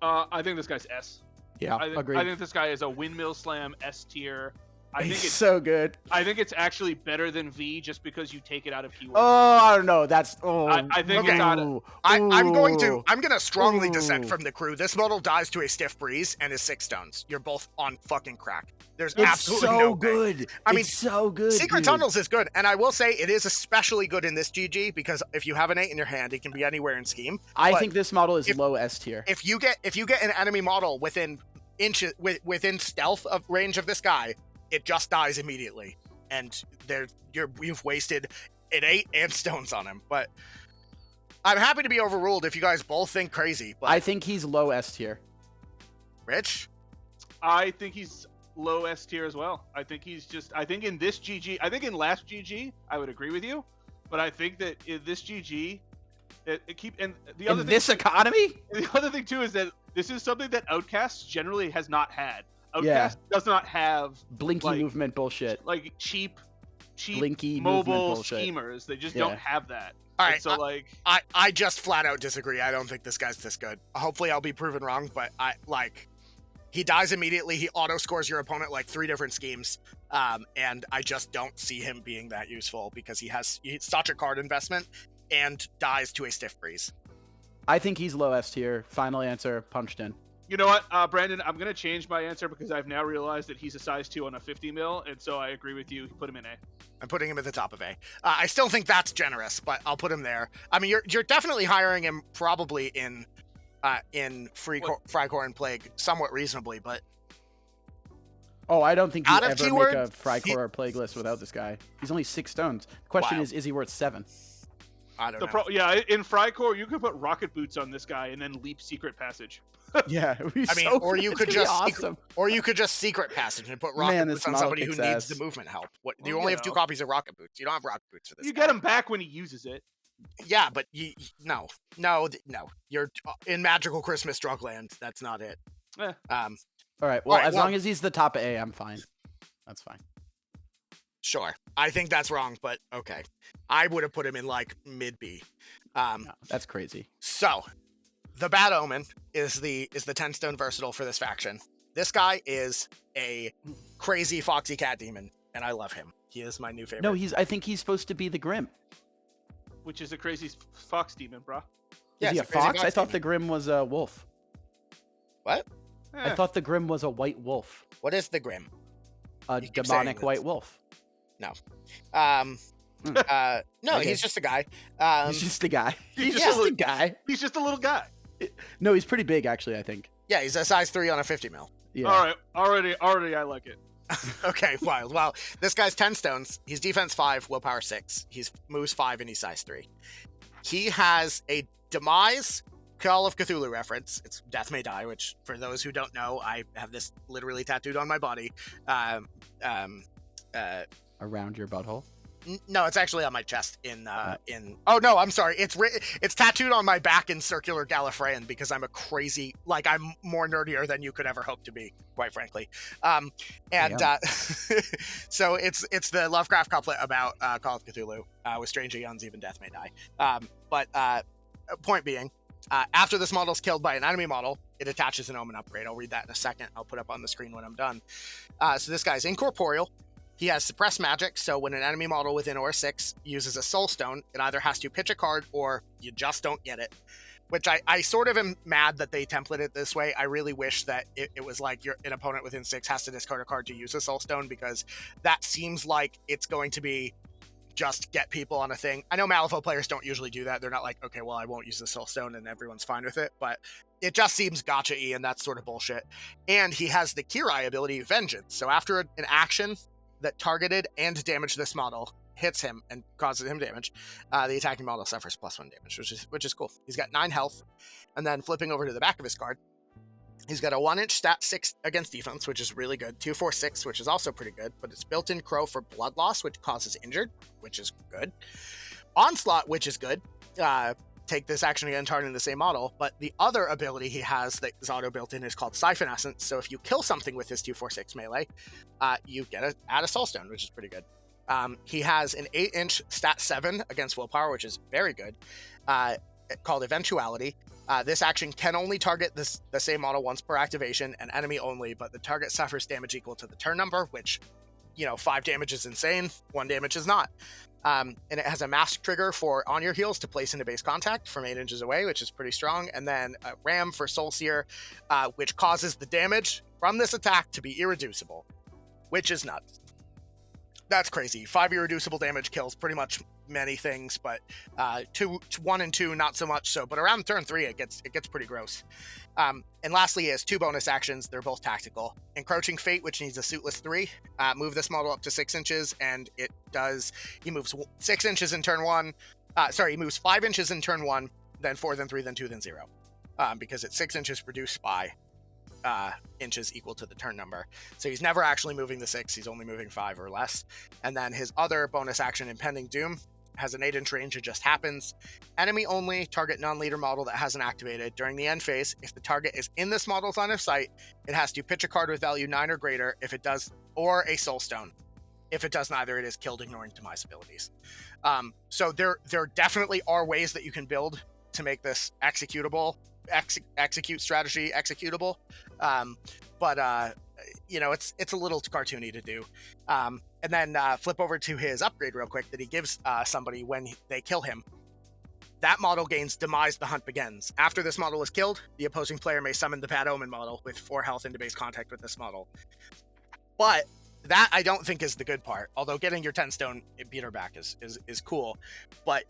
Speaker 3: I think this guy's S.
Speaker 2: Yeah, agreed.
Speaker 3: I think this guy is a Windmill Slam S tier. I think it's
Speaker 2: so good.
Speaker 3: I think it's actually better than V just because you take it out of keywords.
Speaker 2: Oh, I don't know. That's
Speaker 3: I think it's out of.
Speaker 1: I'm gonna strongly dissent from the crew. This model dies to a stiff breeze and is 6 stones. You're both on fucking crack. There's absolutely no
Speaker 2: good.
Speaker 1: I mean,
Speaker 2: it's so good.
Speaker 1: Secret Tunnels is good, and I will say it is especially good in this GG because if you have an 8 in your hand, it can be anywhere in scheme.
Speaker 2: I think this model is low S tier.
Speaker 1: If you get an enemy model within inches within stealth of range of this guy, it just dies immediately, and you've wasted an 8 and stones on him. But I'm happy to be overruled if you guys both think crazy. But
Speaker 2: I think he's low S tier.
Speaker 1: Rich,
Speaker 3: I think he's low S tier as well. I think in this GG, I think in last GG, I would agree with you, but I think that in this GG,
Speaker 2: this economy.
Speaker 3: The other thing too is that this is something that OutCasts generally has not had. OutCast does not have
Speaker 2: blinky movement bullshit.
Speaker 3: Like cheap
Speaker 2: blinky
Speaker 3: mobile schemers. They just don't have that.
Speaker 1: All right,
Speaker 3: and so
Speaker 1: I just flat out disagree. I don't think this guy's this good. Hopefully I'll be proven wrong, but he dies immediately. He auto scores your opponent like 3 different schemes. And I just don't see him being that useful because he's such a card investment and dies to a stiff breeze.
Speaker 2: I think he's low S tier. Final answer, punched in.
Speaker 3: You know what, Brandon? I'm going to change my answer because I've now realized that he's a size 2 on a 50 mil, and so I agree with you. Put him in A.
Speaker 1: I'm putting him at the top of A. I still think that's generous, but I'll put him there. I mean, you're definitely hiring him probably in Frycore and Plague somewhat reasonably, but
Speaker 2: oh, I don't think you ever
Speaker 1: keyword,
Speaker 2: make a Frycore or Plague list without this guy. He's only 6 stones. The question is he worth 7?
Speaker 1: I don't know.
Speaker 3: In Frycore, you could put rocket boots on this guy and then leap Secret Passage.
Speaker 2: Yeah,
Speaker 1: or you could just secret passage and put rocket boots on somebody who needs the movement help. You only have 2 copies of rocket boots. You don't have rocket boots for this.
Speaker 3: You get him back when he uses it.
Speaker 1: Yeah, but no. You're in Magical Christmas Drugland. That's not it.
Speaker 3: Eh.
Speaker 2: All right. Well, as long as he's the top of A, I'm fine. That's fine.
Speaker 1: Sure. I think that's wrong, but okay. I would have put him in like mid B.
Speaker 2: No, that's crazy.
Speaker 1: So, the Bad Omen is the 10 stone versatile for this faction. This guy is a crazy foxy cat demon, and I love him. He is my new favorite.
Speaker 2: No, I think he's supposed to be the Grim.
Speaker 3: Which is a crazy fox demon, bro.
Speaker 1: Yeah,
Speaker 2: Is he
Speaker 1: it's
Speaker 2: a
Speaker 1: crazy
Speaker 2: fox? I thought
Speaker 1: demon.
Speaker 2: the Grim was a wolf.
Speaker 1: What?
Speaker 2: I thought the Grim was a white wolf.
Speaker 1: What is the Grim?
Speaker 2: A
Speaker 1: You keep
Speaker 2: demonic
Speaker 1: saying
Speaker 2: white
Speaker 1: this.
Speaker 2: wolf.
Speaker 1: No,
Speaker 2: Okay.
Speaker 1: he's just a guy.
Speaker 2: He's just a guy.
Speaker 3: He's
Speaker 2: He's
Speaker 3: just
Speaker 2: just
Speaker 3: a
Speaker 2: a
Speaker 3: little-
Speaker 2: guy.
Speaker 3: He's just a little guy.
Speaker 2: No, he's pretty big, actually, I think.
Speaker 1: Yeah, he's a size 3 on a 50 mil.
Speaker 2: Yeah.
Speaker 3: All right, already, I like it.
Speaker 1: Okay, wild. Well, this guy's 10 stones. He's defense 5, willpower 6. He's moves 5, and he's size 3. He has a demise Call of Cthulhu reference. It's Death May Die, which, for those who don't know, I have this literally tattooed on my body.
Speaker 2: Around your butthole.
Speaker 1: No, it's actually on my chest oh no, I'm sorry. It's tattooed on my back in circular Gallifreyan because I'm a crazy, like, I'm more nerdier than you could ever hope to be, quite frankly. So it's the Lovecraft couplet about Call of Cthulhu with strange eons, even death may die. But point being, after this model is killed by an enemy model, it attaches an Omen upgrade. I'll read that in a second. I'll put up on the screen when I'm done. So this guy's incorporeal. He has suppressed magic, so when an enemy model within Aura 6 uses a soul stone, it either has to pitch a card or you just don't get it. Which I sort of am mad that they templated it this way. I really wish that it was like an opponent within 6 has to discard a card to use a soul stone, because that seems like it's going to be just get people on a thing. I know Malifaux players don't usually do that. They're not like, okay, well, I won't use the soul stone and everyone's fine with it, but it just seems gotcha-y, and that's sort of bullshit. And he has the Kirai ability, Vengeance. So after an action that targeted and damaged this model hits him and causes him damage, the attacking model suffers +1 damage, which is cool. He's got 9 health, and then flipping over to the back of his card, he's got a 1-inch stat 6 against defense, which is really good. 2/4/6, which is also pretty good, but it's built-in crow for blood loss, which causes injured, which is good. Onslaught, which is good. Take this action again, targeting the same model, but the other ability he has that is auto built in is called Siphon Essence. So if you kill something with his 2/4/6 melee, you add a soul stone, which is pretty good. He has an 8-inch stat 7 against willpower, which is very good, called Eventuality. This action can only target the same model once per activation, and enemy only, but the target suffers damage equal to the turn number, which, 5 damage is insane, 1 damage is not. And it has a mask trigger for on your heels to place into base contact from 8 inches away, which is pretty strong. And then a ram for Soul Seer, which causes the damage from this attack to be irreducible, which is nuts. That's crazy. 5 irreducible damage kills pretty much many things, but 1 and 2 not so much so. But around turn 3, it gets pretty gross. And lastly, he has 2 bonus actions. They're both tactical. Encroaching Fate, which needs a suitless 3. Move this model up to 6 inches, and he moves 6 inches in turn 1. He moves 5 inches in turn 1, then 4, then 3, then 2, then 0. Because it's 6 inches reduced by inches equal to the turn number. So he's never actually moving the 6, he's only moving 5 or less. And then his other bonus action, Impending Doom, has an 8-inch range. It just happens. Enemy only, target non-leader model that hasn't activated. During the end phase, if the target is in this model's line of sight, it has to pitch a card with value 9 or greater. If it does, or a soul stone. If it does neither, it is killed, ignoring demise abilities. So there definitely are ways that you can build to make this executable, execute strategy executable. It's a little cartoony to do. And then flip over to his upgrade real quick that he gives somebody when they kill him. That model gains Demise, the hunt begins. After this model is killed, the opposing player may summon the Bad Omen model with 4 health into base contact with this model. But that I don't think is the good part. Although getting your 10 stone beater back is cool. But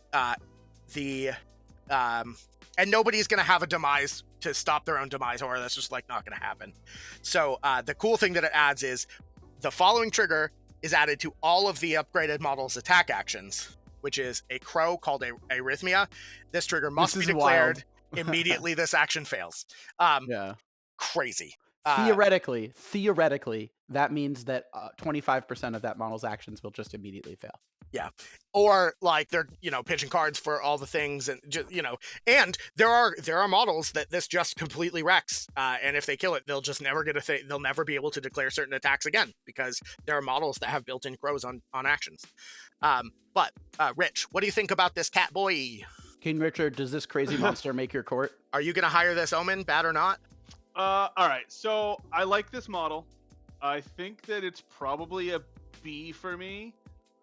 Speaker 1: and nobody's going to have a demise to stop their own demise, or that's just not going to happen. So the cool thing that it adds is the following trigger is added to all of the upgraded models' attack actions, which is a crow called Arrhythmia. This trigger must be declared immediately. This action fails. Crazy.
Speaker 2: Theoretically, that means that 25% of that model's actions will just immediately fail.
Speaker 1: Yeah. Or they're, pitching cards for all the things, and just, and there are models that this just completely wrecks. And if they kill it, they'll just never get they'll never be able to declare certain attacks again, because there are models that have built-in crows on actions. But Rich, what do you think about this cat boy?
Speaker 2: King Richard, does this crazy monster make your court?
Speaker 1: Are you going to hire this Omen, bad or not?
Speaker 3: All right. So I like this model. I think that it's probably a B for me.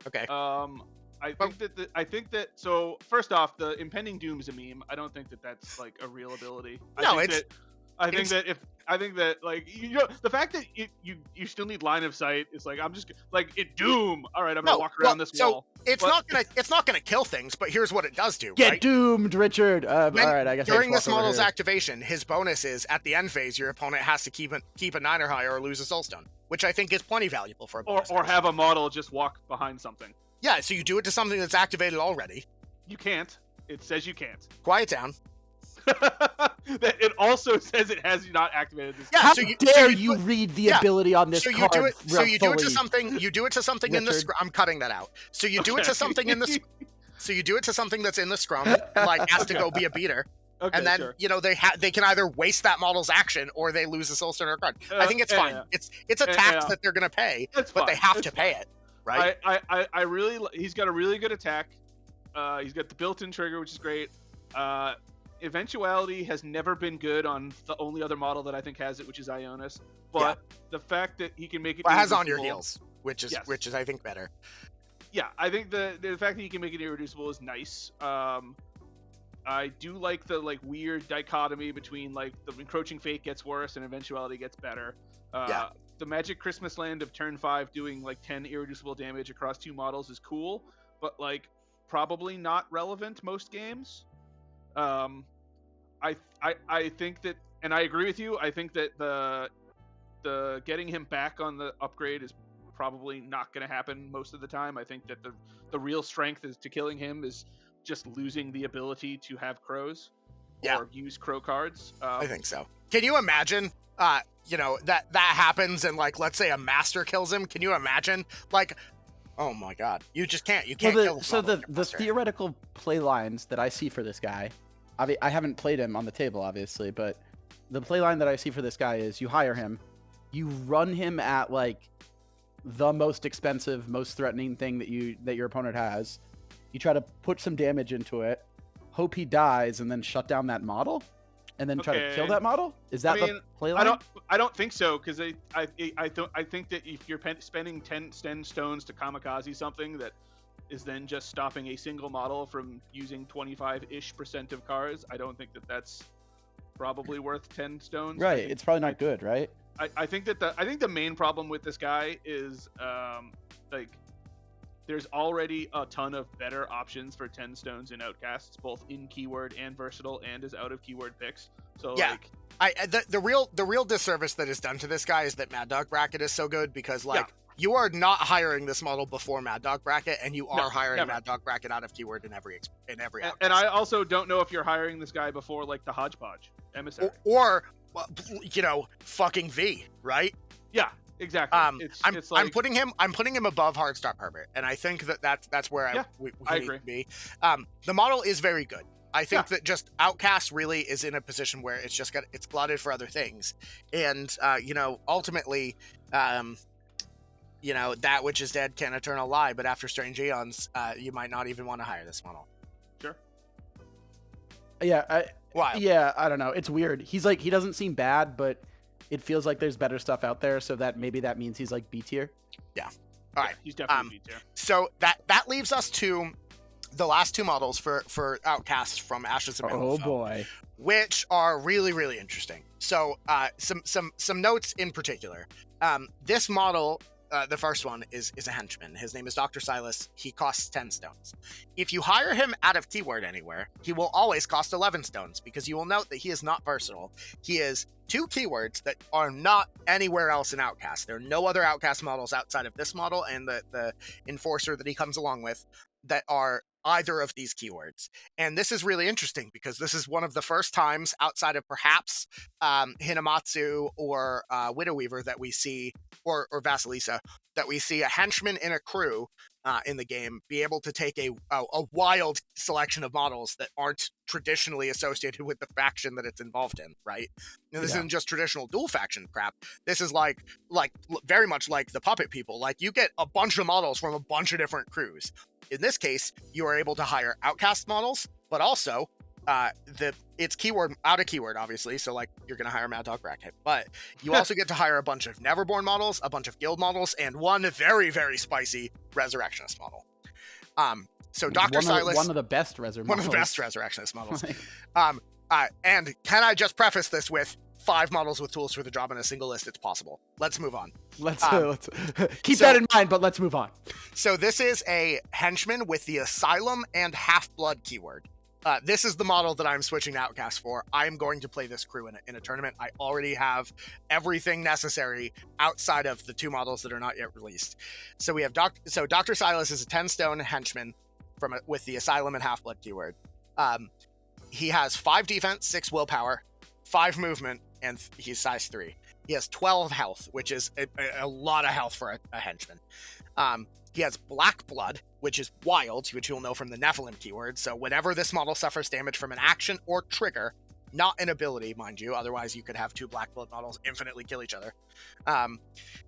Speaker 1: Okay.
Speaker 3: I think that so first off, the impending doom is a meme. I don't think that that's like a real ability. I think that like the fact that you still need line of sight is like I'm just like it doom. All right, I'm gonna walk around this wall.
Speaker 1: It's not gonna kill things, but here's what it does do.
Speaker 2: Get
Speaker 1: right?
Speaker 2: doomed, Richard. All right, I guess
Speaker 1: during this model's activation, his bonus is at the end phase, your opponent has to keep a 9 or higher or lose a soulstone, which I think is plenty valuable for a bonus.
Speaker 3: Or have a model just walk behind something.
Speaker 1: Yeah, so you do it to something that's activated already.
Speaker 3: You can't. It says you can't.
Speaker 1: Quiet down.
Speaker 3: It also says it has not activated this.
Speaker 2: Yeah, how dare you read the ability on this card?
Speaker 1: You do it to something. You do it to something in the. I'm cutting that out. So you do it to something in the. So you do it to something that's in the scrum, like has to go be a beater. Okay, and then they can either waste that model's action or they lose a soul stone card. I think it's fine. Yeah. It's a tax that they're gonna pay, but they have to pay it, right?
Speaker 3: I really he's got a really good attack. He's got the built-in trigger, which is great. Eventuality has never been good on the only other model that I think has it, which is Ionis. But the fact that he can make it
Speaker 1: has on your heels, which is I think better.
Speaker 3: Yeah, I think the fact that he can make it irreducible is nice. I do like the weird dichotomy between like the encroaching fate gets worse and eventuality gets better. The Magic Christmas Land of turn 5 doing like 10 irreducible damage across 2 models is cool, but like probably not relevant most games. I think that, and I agree with you. I think that the getting him back on the upgrade is probably not going to happen most of the time. I think that the real strength is to killing him is just losing the ability to have crows or use crow cards.
Speaker 1: I think so. Can you imagine? That happens and like let's say a master kills him. Can you imagine? Like, oh my god, you just can't. You can't kill.
Speaker 2: So the theoretical play lines that I see for this guy. I haven't played him on the table, obviously, but the play line that I see for this guy is you hire him, you run him at like the most expensive, most threatening thing that your opponent has. You try to put some damage into it, hope he dies, and then shut down that model, and then try to kill that model. Is that the play line?
Speaker 3: I don't think so, because I think that if you're spending 10 stones to kamikaze something that is then just stopping a single model from using 25-ish% of cards, I don't think that that's probably worth 10 stones.
Speaker 2: Right, it's probably not good, right?
Speaker 3: I think that the main problem with this guy is like there's already a ton of better options for 10 stones in OutCasts, both in keyword and versatile and as out of keyword picks. So
Speaker 1: the real disservice that is done to this guy is that Mad Dog Bracket is so good because you are not hiring this model before Mad Dog Bracket, and you are hiring Mad Dog Bracket out of keyword in every outcast.
Speaker 3: And I also don't know if you're hiring this guy before like the Hodgepodge emissary
Speaker 1: or fucking V, right?
Speaker 3: Yeah, exactly.
Speaker 1: I'm putting him above Hardstop Herbert, and I think that's where we need to be. The model is very good. I think that just Outcast really is in a position where it's glutted for other things, and ultimately. That which is dead can eternal lie, but after Strange Eons, you might not even want to hire this model.
Speaker 3: Sure.
Speaker 2: Yeah.
Speaker 1: Why?
Speaker 2: Yeah, I don't know. It's weird. He's like, he doesn't seem bad, but it feels like there's better stuff out there, so that maybe that means he's like B tier.
Speaker 1: Yeah. All right.
Speaker 3: He's definitely B tier.
Speaker 1: So that leaves us to the last 2 models for Outcasts from Ashes of Malifaux.
Speaker 2: Oh boy.
Speaker 1: Which are really, really interesting. So some notes in particular. This model, the first one is a henchman. His name is Dr. Silas. He costs 10 stones. If you hire him out of keyword anywhere, he will always cost 11 stones because you will note that he is not versatile. He is 2 keywords that are not anywhere else in Outcast. There are no other Outcast models outside of this model and the Enforcer that he comes along with that are either of these keywords. And this is really interesting because this is one of the first times outside of perhaps Hinamatsu or Widow Weaver that we see, or Vasilisa, that we see a henchman in a crew in the game be able to take a wild selection of models that aren't traditionally associated with the faction that it's involved in, right? Now, this isn't just traditional dual faction crap. This is like very much like the Puppet People. Like, you get a bunch of models from a bunch of different crews. In this case, you are able to hire Outcast models, but also it's keyword out of keyword, obviously. So like you're gonna hire Mad Dog Bracket, but you also get to hire a bunch of Neverborn models, a bunch of guild models, and one very, very spicy Resurrectionist model. So Dr. Silas,
Speaker 2: one of the best
Speaker 1: Resurrectionist models. And can I just preface this with 5 models with tools for the job in a single list? It's possible. Let's move on.
Speaker 2: Let's keep that in mind, but let's move on.
Speaker 1: So this is a henchman with the Asylum and Half-Blood keyword. This is the model that I'm switching to Outcast for. I'm going to play this crew in a tournament. I already have everything necessary outside of the 2 models that are not yet released. So we have Dr. Silas is a 10-stone henchman with the Asylum and Half-Blood keyword. He has 5 defense, 6 willpower, 5 movement, and he's size 3. He has 12 health, which is a lot of health for a henchman. He has Black Blood, which is wild, which you'll know from the Nephilim keyword. So whenever this model suffers damage from an action or trigger, not an ability, mind you, otherwise you could have 2 Black Blood models infinitely kill each other.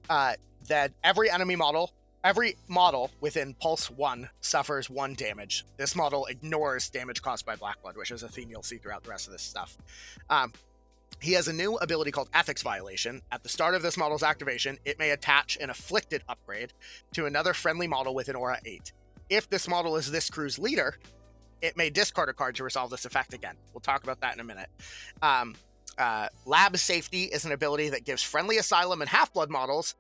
Speaker 1: That every model within Pulse 1 suffers 1 damage. This model ignores damage caused by Black Blood, which is a theme you'll see throughout the rest of this stuff. He has a new ability called Ethics Violation. At the start of this model's activation, it may attach an Afflicted upgrade to another friendly model within Aura 8. If this model is this crew's leader, it may discard a card to resolve this effect again. We'll talk about that in a minute. Lab Safety is an ability that gives friendly Asylum and Half-Blood models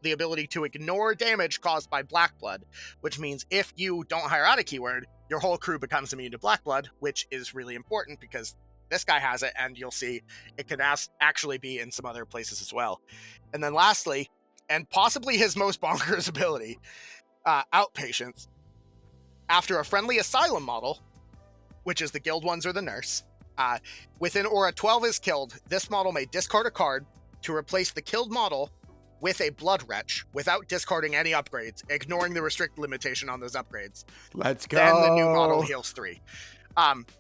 Speaker 1: the ability to ignore damage caused by Black Blood, which means if you don't hire out a keyword, your whole crew becomes immune to Black Blood, which is really important because this guy has it, and you'll see it can actually be in some other places as well. And then lastly, and possibly his most bonkers ability, Outpatience. After a friendly Asylum model, which is the guild ones or the nurse, within Aura 12 is killed, this model may discard a card to replace the killed model with a Blood Wretch without discarding any upgrades, ignoring the restrict limitation on those upgrades.
Speaker 2: Let's go.
Speaker 1: Then the new model heals 3.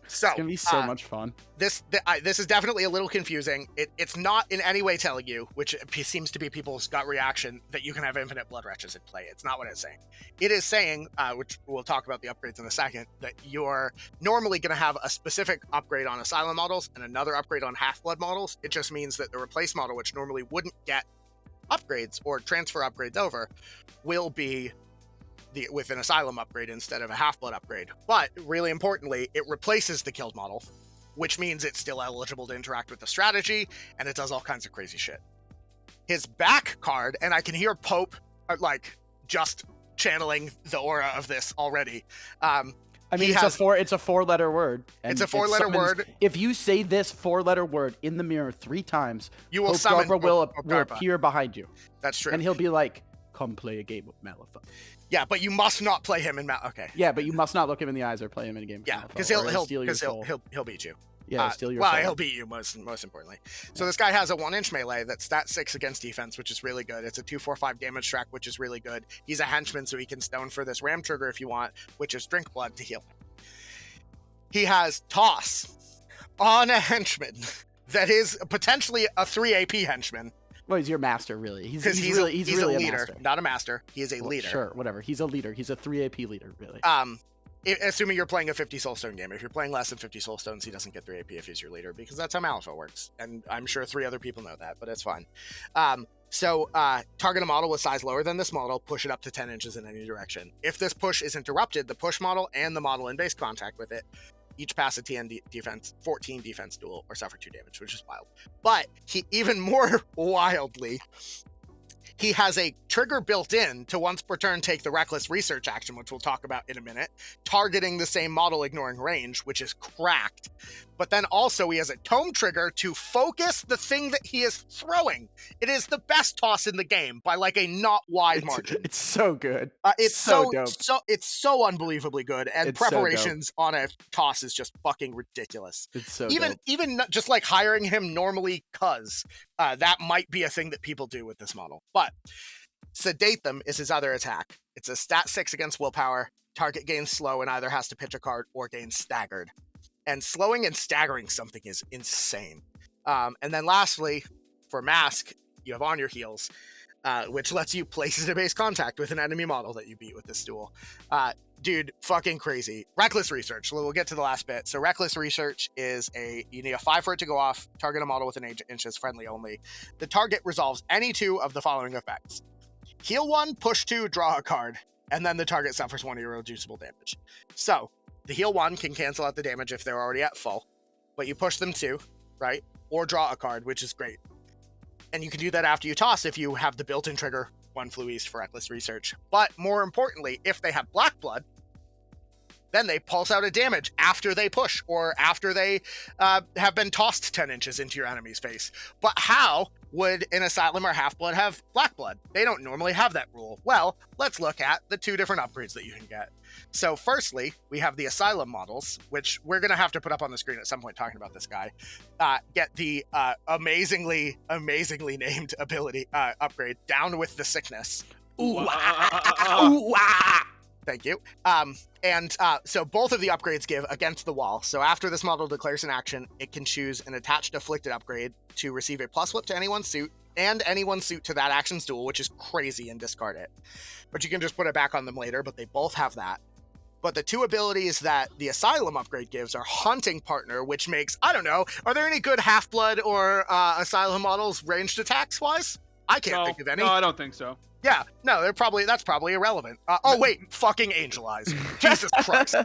Speaker 2: It's gonna be so much fun.
Speaker 1: This is definitely a little confusing. It's not in any way telling you, which seems to be people's gut reaction, that you can have infinite Blood Wretches in play. It's not what it's saying. It is saying, which we'll talk about the upgrades in a second, that you're normally going to have a specific upgrade on Asylum models and another upgrade on Half-Blood models. It just means that the replace model, which normally wouldn't get upgrades or transfer upgrades over, will be with an Asylum upgrade instead of a Half-Blood upgrade. But really importantly, it replaces the killed model, which means it's still eligible to interact with the strategy, and it does all kinds of crazy shit. His back card, and I can hear Pope just channeling the aura of this already. I mean,
Speaker 2: it's a 4-letter word.
Speaker 1: It's a 4-letter word.
Speaker 2: If you say this 4-letter word in the mirror 3 times,
Speaker 1: you will summon
Speaker 2: Pope will appear behind you.
Speaker 1: That's true.
Speaker 2: And he'll be like, "Come play a game of Malifaux."
Speaker 1: Yeah, but you must not play him in Okay.
Speaker 2: Yeah, but you must not look him in the eyes or play him in a game.
Speaker 1: Yeah, because he'll beat you.
Speaker 2: Yeah, steal your soul.
Speaker 1: He'll beat you most importantly. So this guy has a 1-inch melee that's stat 6 against defense, which is really good. It's a 2/4/5 damage track, which is really good. He's a henchman, so he can stone for this ram trigger if you want, which is drink blood to heal him. He has Toss on a henchman that is potentially a 3 AP henchman.
Speaker 2: Well, he's your master, really. He's really
Speaker 1: a leader,
Speaker 2: master.
Speaker 1: not a master. He is a leader.
Speaker 2: Sure, whatever. He's a leader. He's a 3 AP leader, really.
Speaker 1: Assuming you're playing a 50 soulstone game. If you're playing less than 50 soulstones, he doesn't get 3 AP if he's your leader, because that's how Malifaux works. And I'm sure 3 other people know that, but it's fine. Target a model with size lower than this model, push it up to 10 inches in any direction. If this push is interrupted, the push model and the model in base contact with it each pass a TN defense, 14 defense duel, or suffer 2 damage, which is wild. But he, even more wildly, he has a trigger built in to once per turn take the reckless research action, which we'll talk about in a minute, targeting the same model ignoring range, which is cracked. But then also he has a tome trigger to focus the thing that he is throwing. It is the best toss in the game by like a not wide margin.
Speaker 2: It's so good.
Speaker 1: It's
Speaker 2: so dope.
Speaker 1: It's so unbelievably good, and
Speaker 2: It's
Speaker 1: preparations on a toss is just fucking ridiculous.
Speaker 2: It's so
Speaker 1: even just like hiring him normally, cuz that might be a thing that people do with this model. But Sedate Them is his other attack. It's a stat 6 against willpower. Target gains slow and either has to pitch a card or gains staggered. And slowing and staggering something is insane. And then lastly, for Mask, you have On Your Heels. which lets you place base contact with an enemy model that you beat with this duel. Dude, fucking crazy. Reckless Research. We'll get to the last bit. So Reckless Research is you need a 5 for it to go off, target a model within 8 inches, friendly only. The target resolves any 2 of the following effects. Heal 1, push 2, draw a card, and then the target suffers 1 irreducible damage. So, the heal 1 can cancel out the damage if they're already at full, but you push them 2, right? Or draw a card, which is great. And you can do that after you toss if you have the built-in trigger 1 Flu East for Reckless Research. But more importantly, if they have Black Blood, then they pulse out a damage after they push or after they have been tossed 10 inches into your enemy's face. But how would an Asylum or Half-Blood have Black Blood? They don't normally have that rule. Well, let's look at the 2 different upgrades that you can get. So firstly, we have the Asylum models, which we're going to have to put up on the screen at some point talking about this guy. Get the amazingly named ability upgrade, Down with the Sickness. Ooh, ooh, thank you. So both of the upgrades give Against the Wall. So after this model declares an action, it can choose an attached afflicted upgrade to receive a plus flip to anyone's suit and anyone's suit to that action's duel, which is crazy, and discard it. But you can just put it back on them later, but they both have that. But the 2 abilities that the Asylum upgrade gives are Haunting Partner, which makes, I don't know, are there any good Half-Blood or Asylum models ranged attacks wise? I can't think of any.
Speaker 3: No, I don't think so.
Speaker 1: Yeah, no, that's probably irrelevant. Wait, fucking Angel Eyes. Jesus Christ.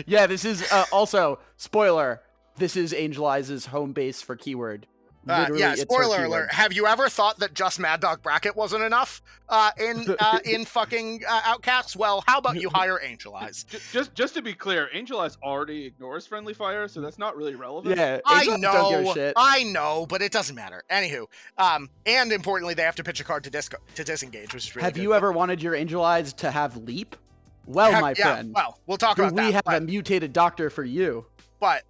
Speaker 2: Yeah, this is also, spoiler, this is Angel Eyes' home base for keyword.
Speaker 1: Yeah, spoiler alert. Have you ever thought that just Mad Dog Bracket wasn't enough in fucking OutCasts? Well, how about you hire Angel Eyes?
Speaker 3: Just to be clear, Angel Eyes already ignores friendly fire, so that's not really relevant.
Speaker 2: Yeah,
Speaker 1: I know, but it doesn't matter. Anywho, and importantly, they have to pitch a card to disengage, which is really
Speaker 2: Have
Speaker 1: good.
Speaker 2: you ever wanted your Angel Eyes to have leap? Well, my friend.
Speaker 1: Well, we'll talk about that.
Speaker 2: We have a mutated doctor for you.
Speaker 1: But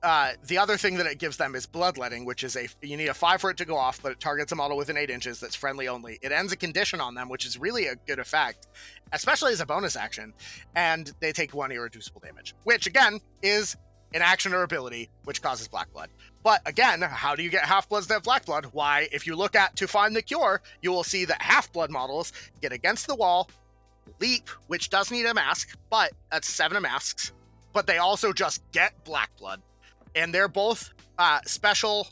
Speaker 1: the other thing that it gives them is Bloodletting, which is you need a 5 for it to go off, but it targets a model within 8 inches that's friendly only. It ends a condition on them, which is really a good effect, especially as a bonus action, and they take 1 irreducible damage, which again is an action or ability which causes Black Blood. But again, how do you get Half-Bloods to have Black Blood? Why, if you look at To Find the Cure, you will see that Half-Blood models get Against the Wall, Leap, which does need a mask, but that's 7 masks. But they also just get Black Blood. And they're both special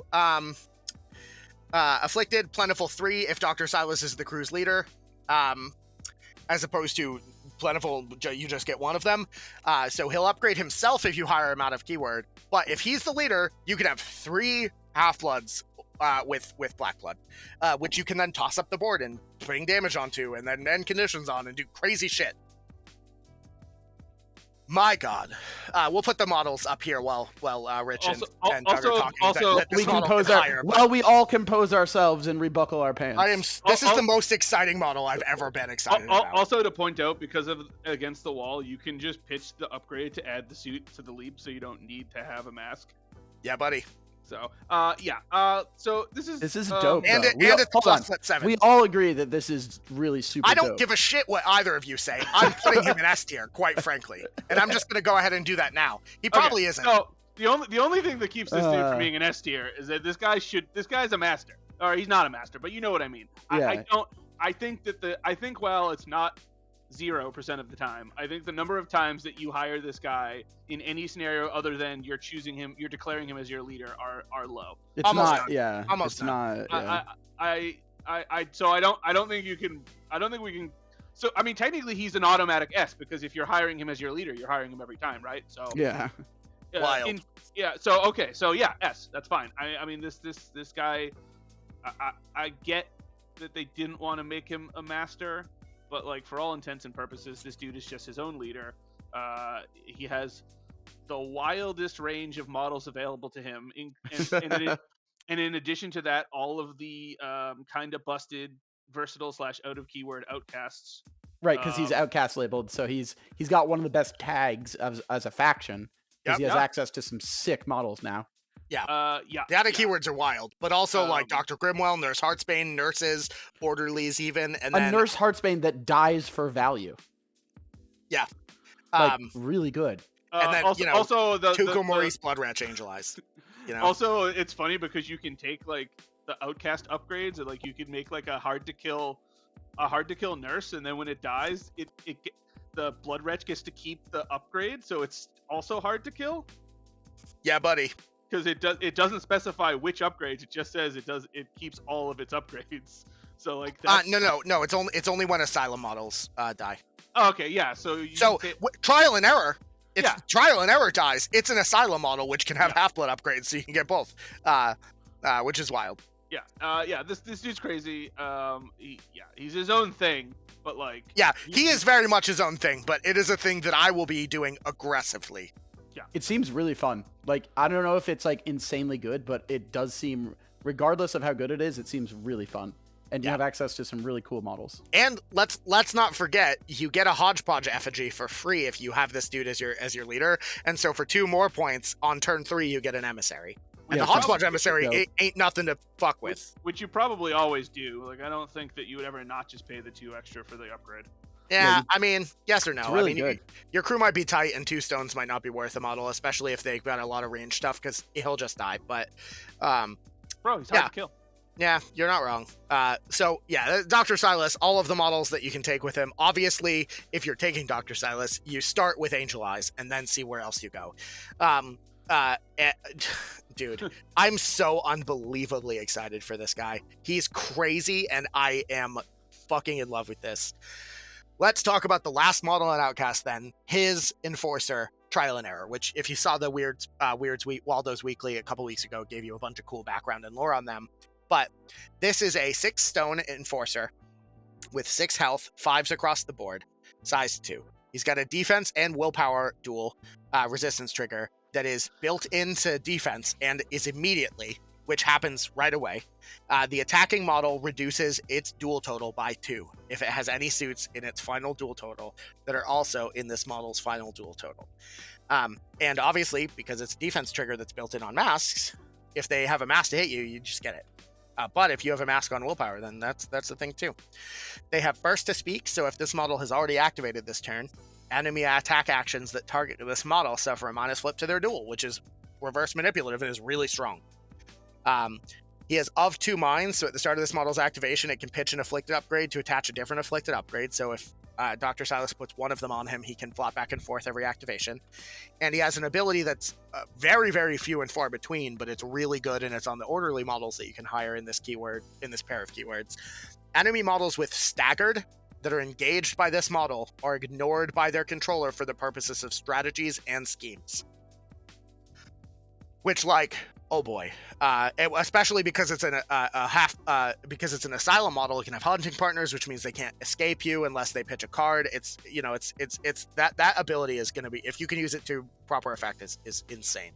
Speaker 1: afflicted, plentiful 3 if Dr. Silas is the crew's leader, as opposed to plentiful, you just get 1 of them. So he'll upgrade himself if you hire him out of keyword. But if he's the leader, you can have 3 Half-Bloods with Black Blood, which you can then toss up the board and bring damage onto and then end conditions on and do crazy shit. My God, we'll put the models up here while Rich and Doug are talking.
Speaker 2: We all compose ourselves and rebuckle our pants.
Speaker 1: This is the most exciting model I've ever been excited about.
Speaker 3: Also, to point out, because of Against the Wall, you can just pitch the upgrade to add the suit to the leap, so you don't need to have a mask.
Speaker 1: Yeah, buddy.
Speaker 3: So, so this is
Speaker 2: dope.
Speaker 1: And it's plus 7.
Speaker 2: We all agree that this is really super.
Speaker 1: I don't give a shit what either of you say. I'm putting him in S tier, quite frankly, and I'm just going to go ahead and do that now. He probably isn't.
Speaker 3: So the only thing that keeps this dude from being an S tier is that this guy's a master, or he's not a master, but you know what I mean.
Speaker 2: Yeah.
Speaker 3: I think while it's not 0% of the time, I think the number of times that you hire this guy in any scenario other than you're declaring him as your leader are low.
Speaker 2: It's
Speaker 1: almost
Speaker 2: not.
Speaker 1: done.
Speaker 2: Yeah.
Speaker 1: Almost
Speaker 2: it's
Speaker 1: done.
Speaker 2: not. Yeah.
Speaker 3: So I don't think we can. So I mean, technically he's an automatic S, because if you're hiring him as your leader, you're hiring him every time, right? So
Speaker 2: yeah.
Speaker 1: Wild.
Speaker 3: So okay. So yeah, S. That's fine. I mean, this guy. I get that they didn't want to make him a master, but like for all intents and purposes, this dude is just his own leader. He has the wildest range of models available to him, and in addition to that, all of the kind of busted versatile / out of keyword outcasts.
Speaker 2: Right, because he's outcast labeled, so he's got one of the best tags as a faction, because he has access to some sick models now.
Speaker 1: Yeah. The out of keywords are wild, but also like Dr. Grimwell, Nurse Heartsbane, nurses, orderlies even, and then
Speaker 2: Nurse Heartsbane that dies for value.
Speaker 1: Yeah.
Speaker 2: Really good.
Speaker 1: And then
Speaker 3: also the
Speaker 1: Tuco Maurice Blood Ranch Angel Eyes.
Speaker 3: Also, it's funny because you can take like the OutCast upgrades, or like you could make like a hard to kill nurse, and then when it dies, the blood wretch gets to keep the upgrade, so it's also hard to kill.
Speaker 1: Yeah, buddy.
Speaker 3: Because it doesn't specify which upgrades. It just says it keeps all of its upgrades. So like
Speaker 1: no. It's only when asylum models die.
Speaker 3: Oh, okay, yeah. So
Speaker 1: trial and error. If trial and error dies, it's an asylum model which can have half blood upgrades, so you can get both. Which is wild.
Speaker 3: Yeah. This dude's crazy. He's his own thing, but like.
Speaker 1: Yeah, he is very much his own thing, but it is a thing that I will be doing aggressively.
Speaker 3: Yeah.
Speaker 2: It seems really fun. Like, I don't know if it's like insanely good, but it does seem, regardless of how good it is, it seems really fun. And you have access to some really cool models. And
Speaker 1: let's not forget, you get a hodgepodge effigy for free if you have this dude as your leader. And so for 2 more points on turn 3, you get an emissary. And the hodgepodge emissary ain't nothing to fuck with.
Speaker 3: Which you probably always do. Like, I don't think that you would ever not just pay the 2 extra for the upgrade.
Speaker 1: Yeah, I mean, yes or no.
Speaker 2: Really
Speaker 1: I mean,
Speaker 2: good.
Speaker 1: Your crew might be tight, and 2 stones might not be worth a model, especially if they've got a lot of range stuff, because he'll just die. But,
Speaker 3: bro, he's hard to kill.
Speaker 1: Yeah, you're not wrong. So yeah, Dr. Silas, all of the models that you can take with him. Obviously, if you're taking Dr. Silas, you start with Angel Eyes and then see where else you go. Dude, I'm so unbelievably excited for this guy. He's crazy, and I am fucking in love with this. Let's talk about the last model on OutCast then, his Enforcer, Trial and Error, which if you saw the Waldo's Weekly a couple weeks ago, gave you a bunch of cool background and lore on them. But this is a 6 stone Enforcer with 6 health, 5s across the board, size 2. He's got a defense and willpower dual resistance trigger that is built into defense and is immediately, which happens right away. The attacking model reduces its dual total by 2 if it has any suits in its final dual total that are also in this model's final dual total. And obviously, because it's a defense trigger that's built in on masks, if they have a mask to hit you, you just get it. But if you have a mask on willpower, then that's the thing too. They have first to speak, so if this model has already activated this turn, enemy attack actions that target this model suffer a minus flip to their duel, which is reverse manipulative and is really strong. He has of 2 minds, so at the start of this model's activation, it can pitch an afflicted upgrade to attach a different afflicted upgrade. So if Dr. Silas puts one of them on him, he can flop back and forth every activation. And he has an ability that's very, very few and far between, but it's really good, and it's on the orderly models that you can hire in this pair of keywords. Enemy models with staggered that are engaged by this model are ignored by their controller for the purposes of strategies and schemes. Which, like, oh boy, especially because it's because it's an asylum model, it can have hunting partners, which means they can't escape you unless they pitch a card. It's that ability is going to be, if you can use it to proper effect, is insane.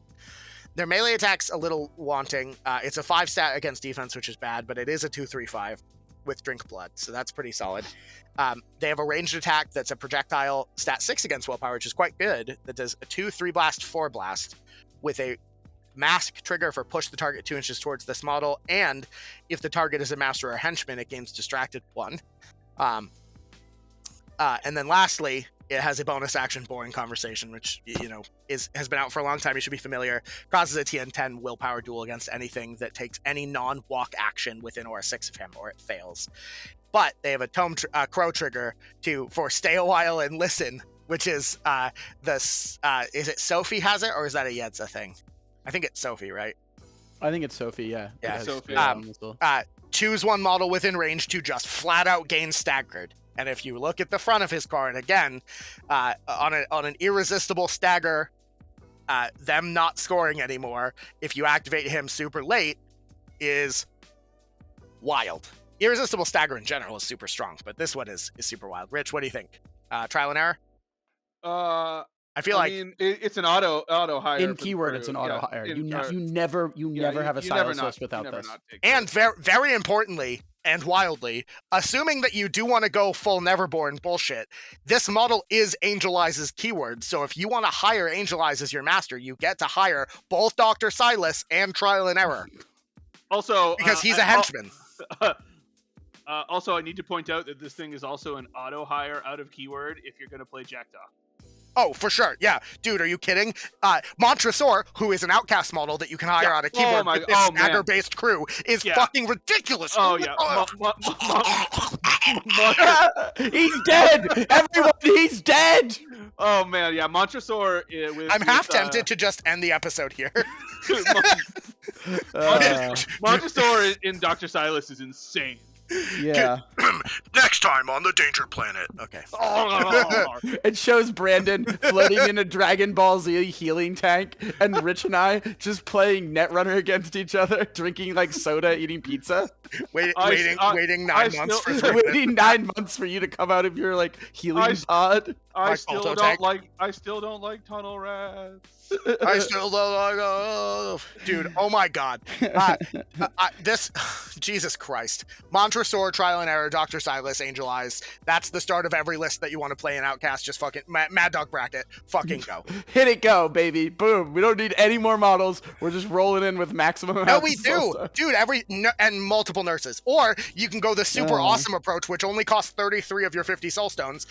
Speaker 1: Their melee attack's a little wanting. It's a 5 stat against defense, which is bad, but it is a 2/3/5 with drink blood, so that's pretty solid. They have a ranged attack that's a projectile stat 6 against willpower, which is quite good. That does a 2/3 blast 4 blast with a mask trigger for push the target 2 inches towards this model, and if the target is a master or henchman, it gains distracted 1. And then lastly, it has a bonus action boring conversation, which has been out for a long time. You should be familiar. Causes a TN10 willpower duel against anything that takes any non-walk action within or a 6 of him, or it fails. But they have a crow trigger for stay a while and listen, which is is it Sophie has it, or is that a Yedza thing? I think it's Sophie, right?
Speaker 2: I think it's Sophie, yeah.
Speaker 1: Yeah,
Speaker 3: Sophie.
Speaker 1: Choose one model within range to just flat out gain staggered. And if you look at the front of his card, again, on an irresistible stagger, them not scoring anymore, if you activate him super late, is wild. Irresistible stagger in general is super strong, but this one is super wild. Rich, what do you think? Trial and error? I feel like
Speaker 3: it's an auto hire.
Speaker 2: In keyword, it's an auto hire. You never have a Silas list without this.
Speaker 1: And very importantly, and wildly, assuming that you do want to go full Neverborn bullshit, this model is Angel Eyes' keyword. So if you want to hire Angel Eyes as your master, you get to hire both Dr. Silas and Trial and Error.
Speaker 3: Also,
Speaker 1: because he's a henchman.
Speaker 3: Also, I need to point out that this thing is also an auto hire out of keyword if you're going to play Jackdaw.
Speaker 1: Oh, for sure. Yeah. Dude, are you kidding? Montresor, who is an outcast model that you can hire on a keyboard with this stagger-based crew, is fucking ridiculous.
Speaker 3: Oh, yeah.
Speaker 2: He's dead! Everyone, he's dead!
Speaker 3: Oh, man. Yeah, Montresor...
Speaker 1: I'm half tempted to just end the episode here.
Speaker 3: Montresor in Dr. Silas is insane.
Speaker 2: Yeah.
Speaker 1: Next time on the Danger Planet. Okay.
Speaker 2: It shows Brandon floating in a Dragon Ball Z healing tank, and Rich and I just playing Netrunner against each other, drinking like soda, eating pizza.
Speaker 1: Waiting 9 months for
Speaker 2: waiting 9 months for you to come out of your like healing pod.
Speaker 3: I still don't like tunnel rats.
Speaker 1: I still don't like dude. Oh my god. This Jesus Christ. Montresor, Trial and Error, Dr. Silas, Angel Eyes. That's the start of every list that you want to play in OutCast. Just fucking Mad Dog bracket. Fucking go.
Speaker 2: Hit it, go, baby. Boom. We don't need any more models. We're just rolling in with maximum.
Speaker 1: No, we do, dude. And multiple nurses. Or you can go the super awesome approach, which only costs 33 of your 50 soul stones.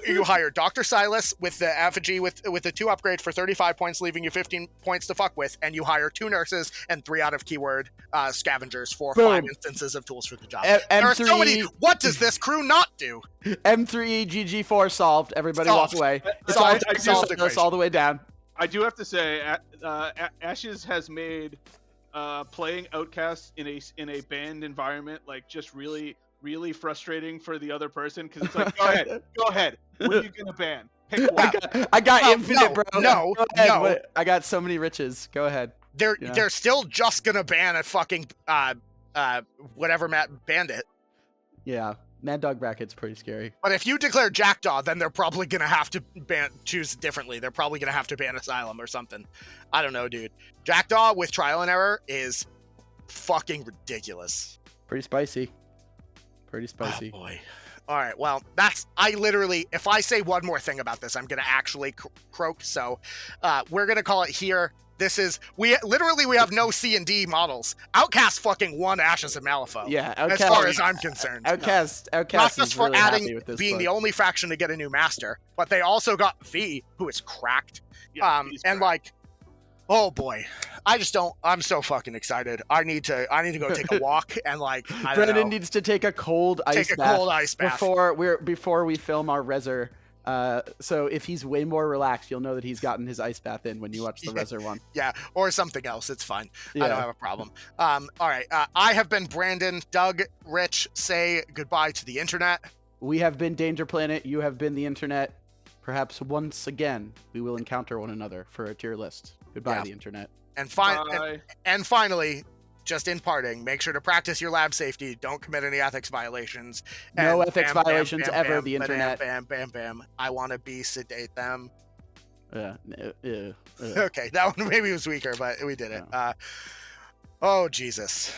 Speaker 1: You hire Dr. Silas with the effigy with the 2 upgrade for 35 points, leaving you 15 points to fuck with, and you hire 2 nurses and 3 out of keyword scavengers for 5 instances of tools for the job. There are so many. What does this crew not do?
Speaker 2: M3 GG4 solved. Everybody walk away. Solved all the way down.
Speaker 3: I do have to say, Ashes has made playing OutCasts in a banned environment like just really frustrating for the other person, because it's like, go ahead. What are you gonna ban? Pick one.
Speaker 2: I got infinite, bro.
Speaker 1: No.
Speaker 2: I got so many riches. Go ahead.
Speaker 1: They're still just gonna ban a fucking whatever Matt bandit.
Speaker 2: Yeah, Mad Dog bracket's pretty scary.
Speaker 1: But if you declare Jackdaw, then they're probably gonna have to choose differently. They're probably gonna have to ban Asylum or something. I don't know, dude. Jackdaw with Trial and Error is fucking ridiculous.
Speaker 2: Pretty spicy. Oh
Speaker 1: boy. All right, well, if I say one more thing about this, I'm going to actually croak. So we're going to call it here. We have no C and D models. OutCast fucking won Ashes of Malifaux.
Speaker 2: Yeah,
Speaker 1: as far as I'm concerned.
Speaker 2: OutCast
Speaker 1: Not just for
Speaker 2: really
Speaker 1: adding, being the only faction to get a new master, but they also got V, who is cracked.
Speaker 3: Yeah,
Speaker 1: and like, oh boy, I'm so fucking excited. I need to go take a walk and like,
Speaker 2: Brendan needs to take a cold ice bath before we film our Reser. So if he's way more relaxed, you'll know that he's gotten his ice bath in when you watch the Reser one.
Speaker 1: Yeah, or something else. It's fine. Yeah. I don't have a problem. All right. I have been Brandon. Doug, Rich, say goodbye to the internet.
Speaker 2: We have been Danger Planet. You have been the internet. Perhaps once again, we will encounter one another for a tier list. Goodbye, the internet.
Speaker 1: And finally, just in parting, make sure to practice your lab safety. Don't commit any ethics violations.
Speaker 2: No ethics violations ever. The internet.
Speaker 1: Bam. I want to sedate them.
Speaker 2: Yeah.
Speaker 1: Okay, that one maybe was weaker, but we did it. Oh Jesus.